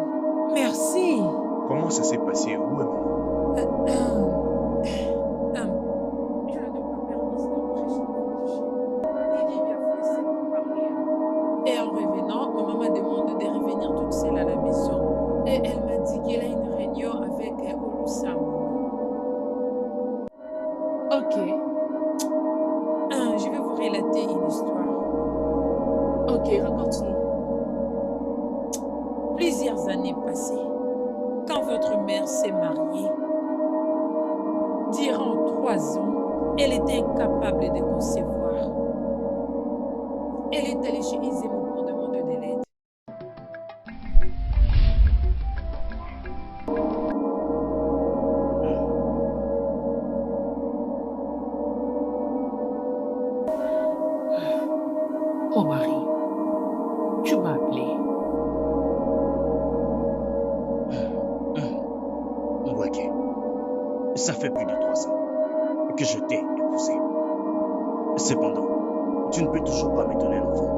Merci. Comment ça s'est passé? Où est maman? Je ne donne pas permis d'approcher du chien. Didi m'a laissé parler. Et en revenant, ma maman demande de revenir toute seule à la maison. Et elle m'a dit qu'elle a une réunion avec Olusam. Ok, Je vais vous relater une histoire. ok, raconte-nous. Plusieurs années passées, quand votre mère s'est mariée, durant 3 ans, elle était incapable de concevoir. Elle est allée chez Izemo pour demander de l'aide. Mon mari, tu m'as appelé. Mwake, ça fait plus de 3 ans que je t'ai épousé. Cependant, tu ne peux toujours pas me donner un enfant.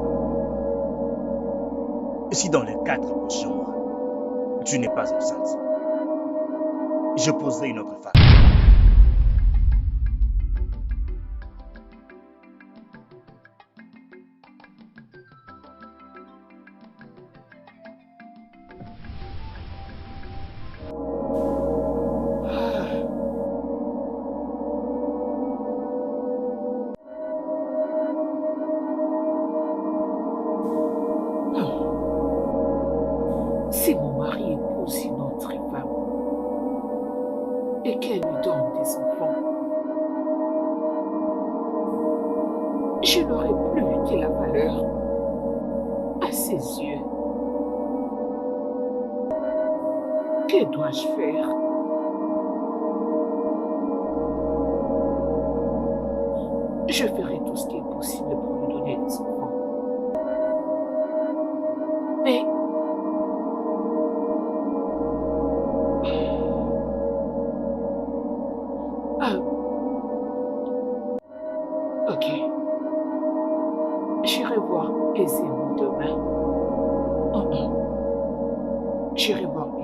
Si dans les 4 prochains mois, tu n'es pas enceinte, je poserai une autre femme. Si mon mari épouse une autre femme et qu'elle lui donne des enfants, je n'aurai plus de la valeur à ses yeux. Que dois-je faire? Je ferai tout ce qui est possible pour lui donner des enfants. Mais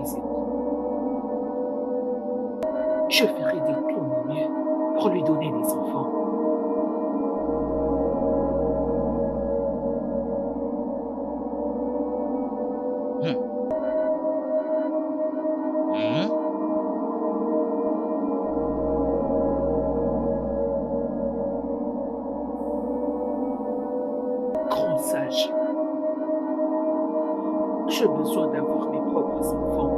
aisément. Je ferai de tout mon mieux pour lui donner des enfants. Grand sage, j'ai besoin d'avoir mes propres enfants.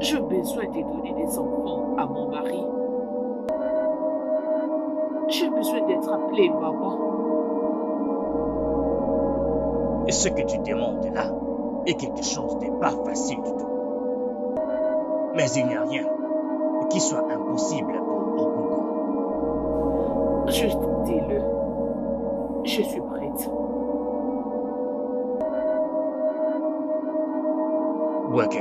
J'ai besoin de donner des enfants à mon mari. J'ai besoin d'être appelée maman. Et ce que tu demandes là est quelque chose de pas facile du tout. Mais il n'y a rien qui soit impossible pour Ogungo. Juste dis-le. Je suis prête. Ok.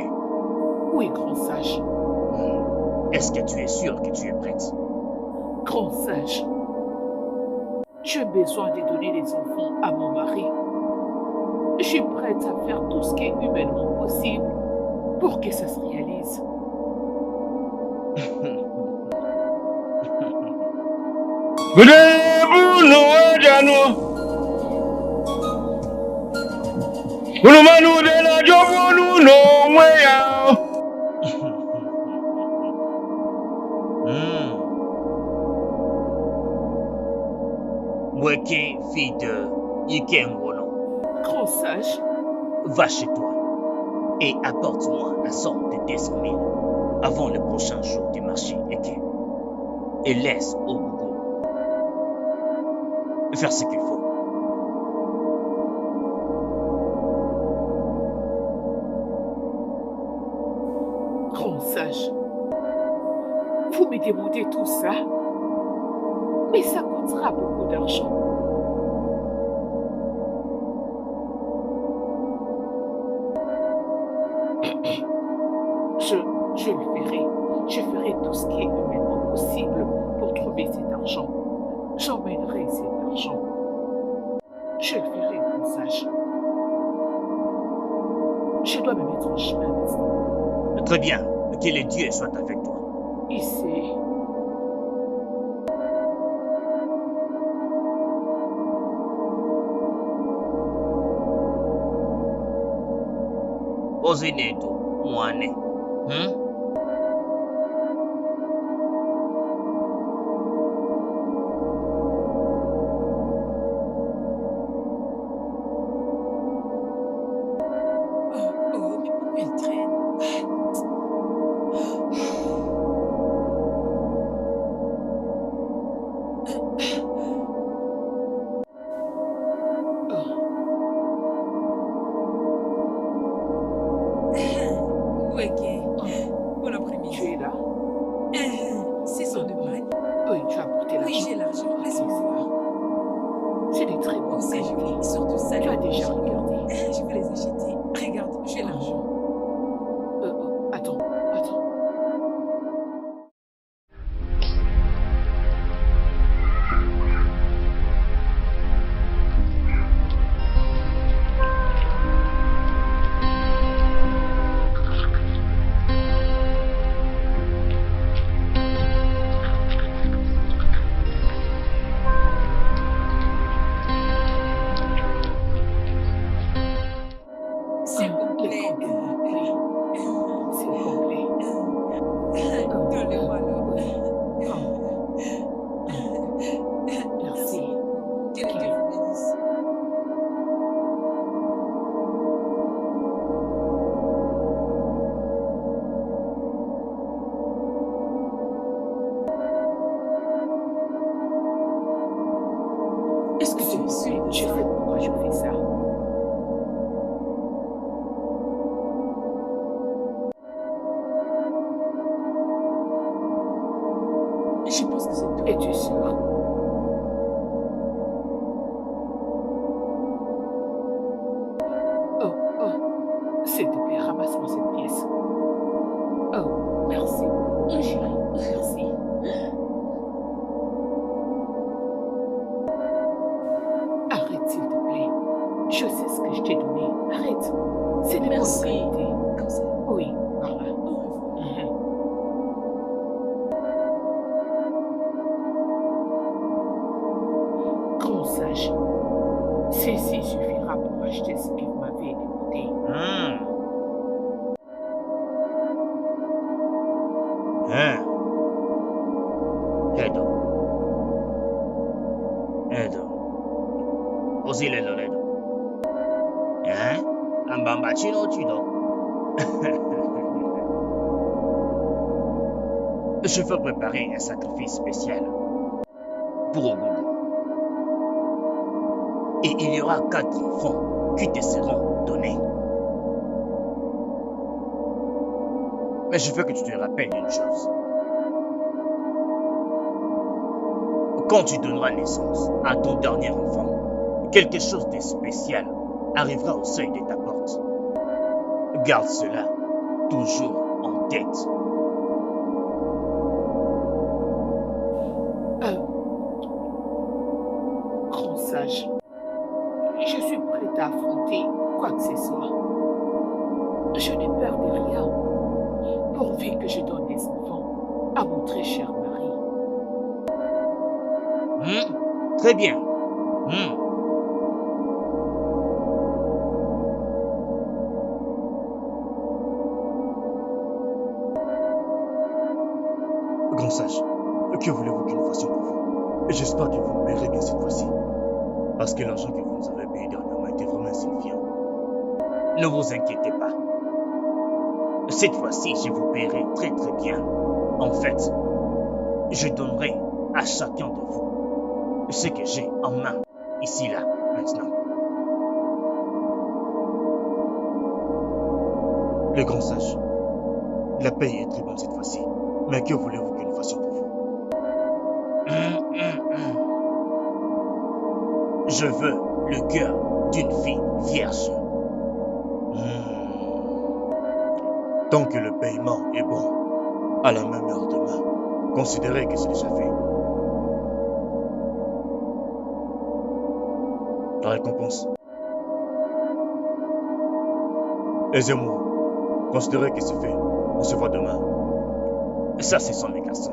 Oui, grand sage. Est-ce que tu es sûr que tu es prête? Grand sage, j'ai besoin de donner des enfants à mon mari. Je suis prête à faire tout ce qui est humainement possible pour que ça se réalise. Weke, fille de Iken Wono, Grand sage, va chez toi et apporte-moi la somme de 200 000 avant le prochain jour du marché Eke. Et laisse Ogungo faire ce qu'il faut. grand sage, vous me demandez tout ça, mais ça coûtera beaucoup d'argent. Je le ferai. Je ferai tout ce qui est humainement possible pour trouver cet argent. J'emmènerai cet argent. Je le ferai, grand sage. Je dois me mettre en chemin maintenant. Très bien, que les dieux soient avec toi. Ici. Ozineto, Mwane. Oh, mais pourquoi elle traîne? Weke, bon après-midi. Tu es là? C'est son de bagne. Oui, tu as apporté Oui, l'argent. j'ai l'argent. Laisse-moi voir. C'est des très Oh, bons c'est qualités. joli. Surtout ça. Tu as déjà regardé. Je vais les acheter. Regarde, j'ai l'argent. Attends. C'est complet. C'est complet. Donne-le-moi alors. Merci. Que Dieu vous bénisse. Est-ce que tu es sûr? Je sais pourquoi je fais ça. Je pense que c'est tout. Es-tu sûr? S'il te plaît, ramasse-moi cette pièce. Oh, merci beaucoup, chérie. Merci. Arrête, s'il te plaît. Je sais ce que je t'ai donné. Arrête. C'est de bonne Merci. qualité. cappuccino tu dors. Je veux préparer un sacrifice spécial pour Ogogo. Et il y aura 4 enfants qui te seront donnés. Mais je veux que tu te rappelles une chose. Quand tu donneras naissance à ton dernier enfant, quelque chose de spécial arrivera au seuil de ta porte. Garde cela toujours en tête. Grand sage, je suis prête à affronter quoi que ce soit. Je n'ai peur de rien, pourvu que je donne des enfants à mon très cher mari. Très bien. Grand sage, que voulez-vous que nous fassions pour vous? J'espère que vous me paierez bien cette fois-ci. Parce que l'argent que vous nous avez payé dernièrement était vraiment insignifiant. Ne vous inquiétez pas. Cette fois-ci, je vous paierai très très bien. En fait, je donnerai à chacun de vous ce que j'ai en main, ici, là, maintenant. Le grand sage, la paye est très bonne cette fois-ci. Mais que voulez-vous que nous fassions pour vous? Je veux le cœur d'une fille vierge. Tant que le paiement est bon, à la même heure demain, considérez que c'est déjà fait. La récompense. Aisez-moi, considérez que c'est fait. On se voit demain. Ça, c'est son les garçons.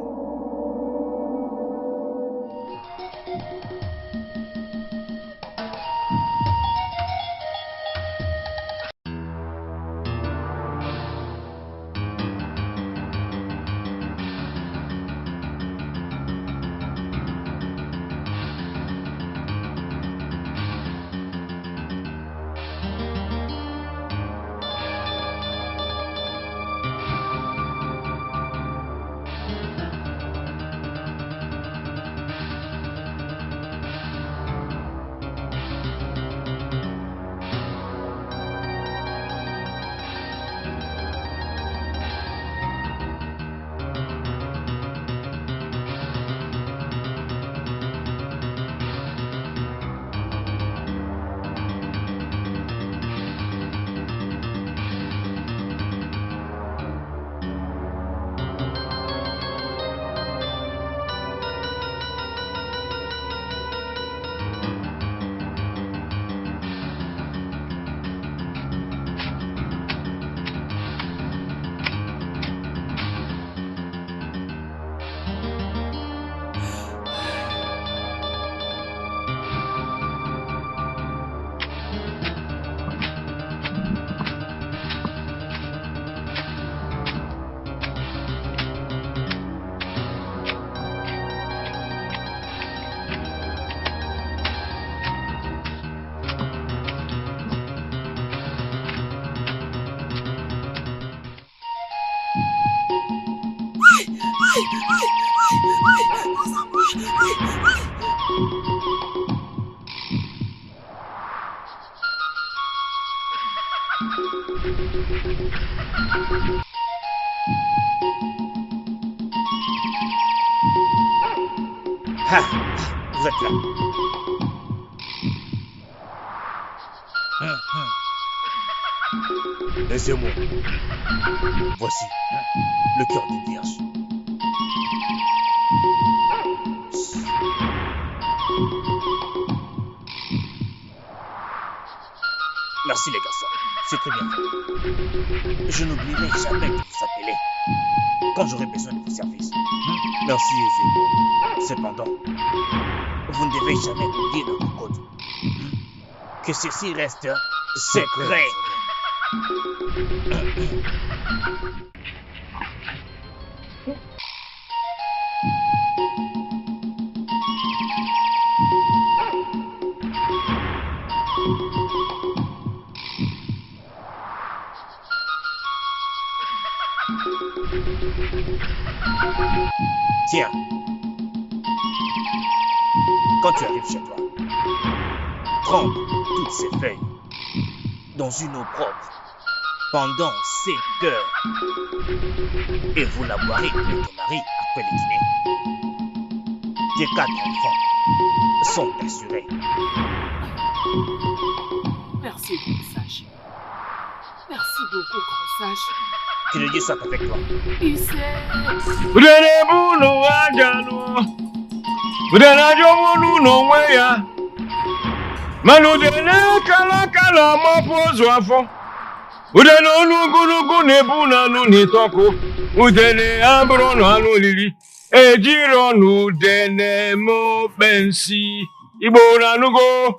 Ah, vous êtes là. Laissez-moi. Voici le cœur d'une vierge. Merci les garçons, c'est très bien fait. Je n'oublierai jamais de vous appeler quand j'aurai besoin de vos services. Merci Ezebo. Cependant, vous ne devez jamais oublier notre code. Que ceci reste secret. Tiens. Quand tu arrives chez toi, trempe toutes ces feuilles dans une eau propre pendant 7 heures. Et vous la boirez avec ton mari après le dîner. Tes 4 enfants sont assurés. Merci, grand sage. Merci beaucoup, grand sage. Que le Dieu soit avec toi. Il sait. Udene bunu ajanu. Udene jomunu no weya. Manu dene kala kala mapozo afọ. Udene onugunugu nebuna nu nitoko. Udene ambrono anu lili. Ejironu udene mo bensi. Igbo nanugo.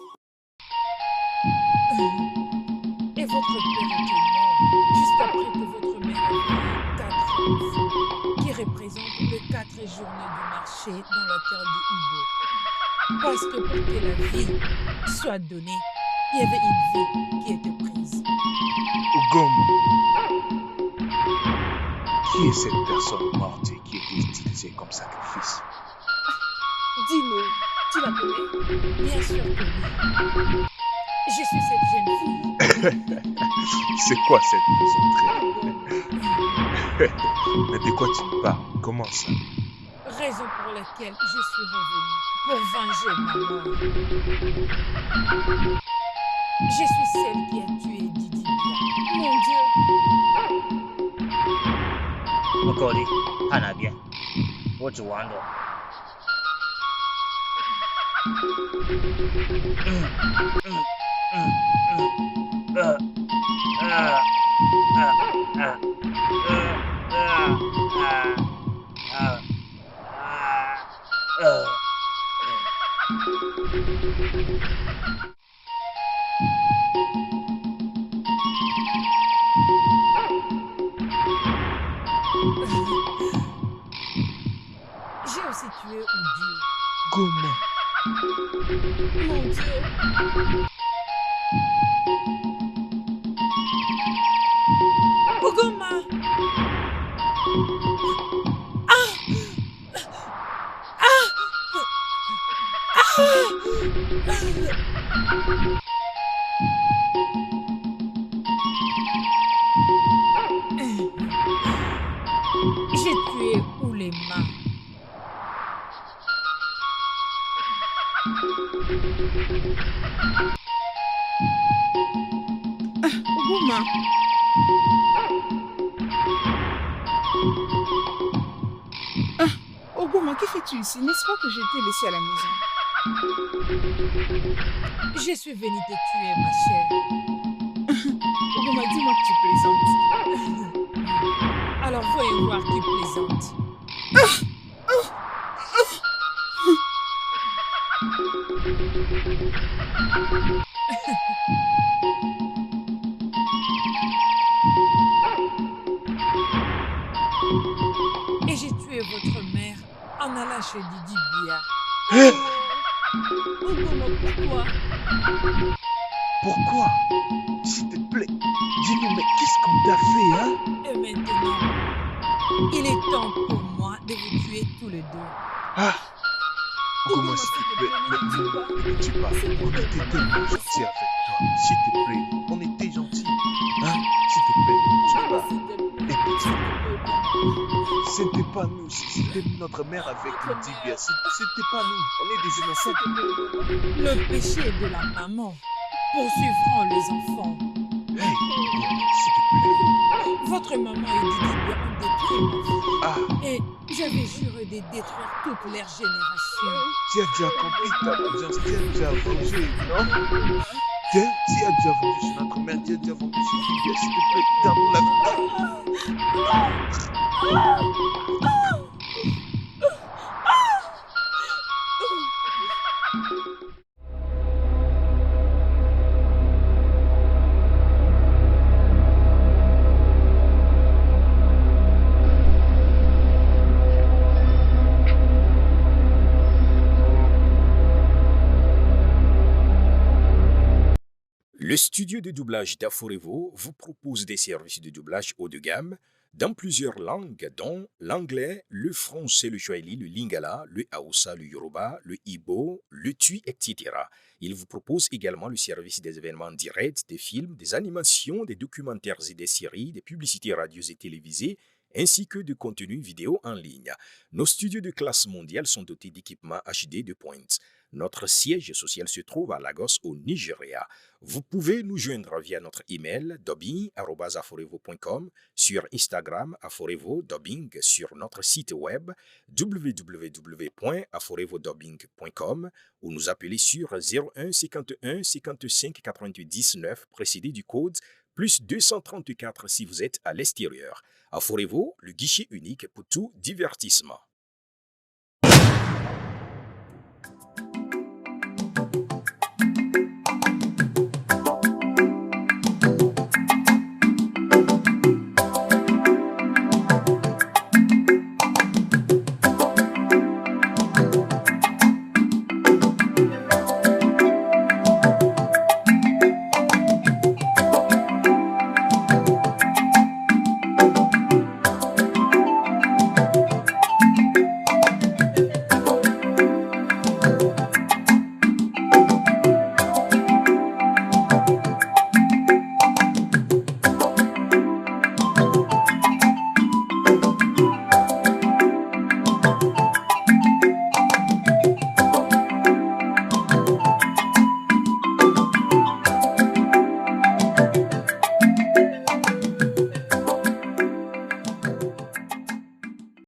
Et votre père était mort juste après que votre mère ait eu 4 enfants qui représentent les 4 journées du marché dans la terre de Hugo. Parce que pour que la vie soit donnée, il y avait une vie qui était prise. Ugoma. Qui est cette personne morte et qui était utilisée comme sacrifice? Dis-nous, tu la connais? Bien sûr que oui. Je suis cette jeune fille. C'est quoi cette plaisanterie? Mais de quoi tu me parles? Comment ça? Raison pour laquelle je suis revenue pour venger ma mort. Je suis celle qui a tué Didi Bia. Mon Dieu! Okoli, hana bien. What you want? J'ai aussi tué Oudi. Comment? Mon Dieu! Ogoma! J'ai tué Oulema. Ogoma. Ogoma, que fais-tu ici? N'est-ce pas que je t'ai laissé à la maison? Je suis venue te tuer, ma chère. Ogoma, dis-moi que tu plaisantes. Alors voyons voir qui plaisante. Et j'ai tué votre mère en allant chez Didi Bia. Ogoma, pourquoi? Pourquoi? S'il te plaît, dis-nous, mais qu'est-ce qu'on t'a fait, hein? Et maintenant, il est temps pour moi de vous tuer tous les deux. Ah! Ogoma, s'il te plaît, ne me tue pas. On était tellement gentils avec toi. S'il te plaît, on était gentils. Hein? S'il te plaît, ne me tue pas. Et pitié, c'était pas nous. C'était notre mère avec Didi Bia. C'était pas nous. On est des innocents. Le péché de la maman poursuivront les enfants. Hey, Ogoma, s'il te plaît. Votre maman et Didi Bia ont détruit ma vie. Ah, Et j'avais juré de détruire toute leur génération. tu as déjà accompli ta vengeance. Tu as déjà vengé, non? Tu as déjà vengé sur notre mère. Tu as déjà vengé sur Didi Bia. S'il te plaît, donne-nous la vie. Le studio de doublage d'Aforevo vous propose des services de doublage haut de gamme dans plusieurs langues, dont l'anglais, le français, le swahili, le lingala, le haoussa, le yoruba, le ibo, le tui, etc. Il vous propose également le service des événements directs, des films, des animations, des documentaires et des séries, des publicités radio et télévisées, ainsi que de contenus vidéo en ligne. Nos studios de classe mondiale sont dotés d'équipements HD de pointe. Notre siège social se trouve à Lagos, au Nigeria. Vous pouvez nous joindre via notre email dubbing@aforevo.com, sur Instagram aforevo-dubbing, sur notre site web www.aforevodubbing.com ou nous appeler sur 01 51 55 99 précédé du code plus 234 si vous êtes à l'extérieur. Aforevo, le guichet unique pour tout divertissement.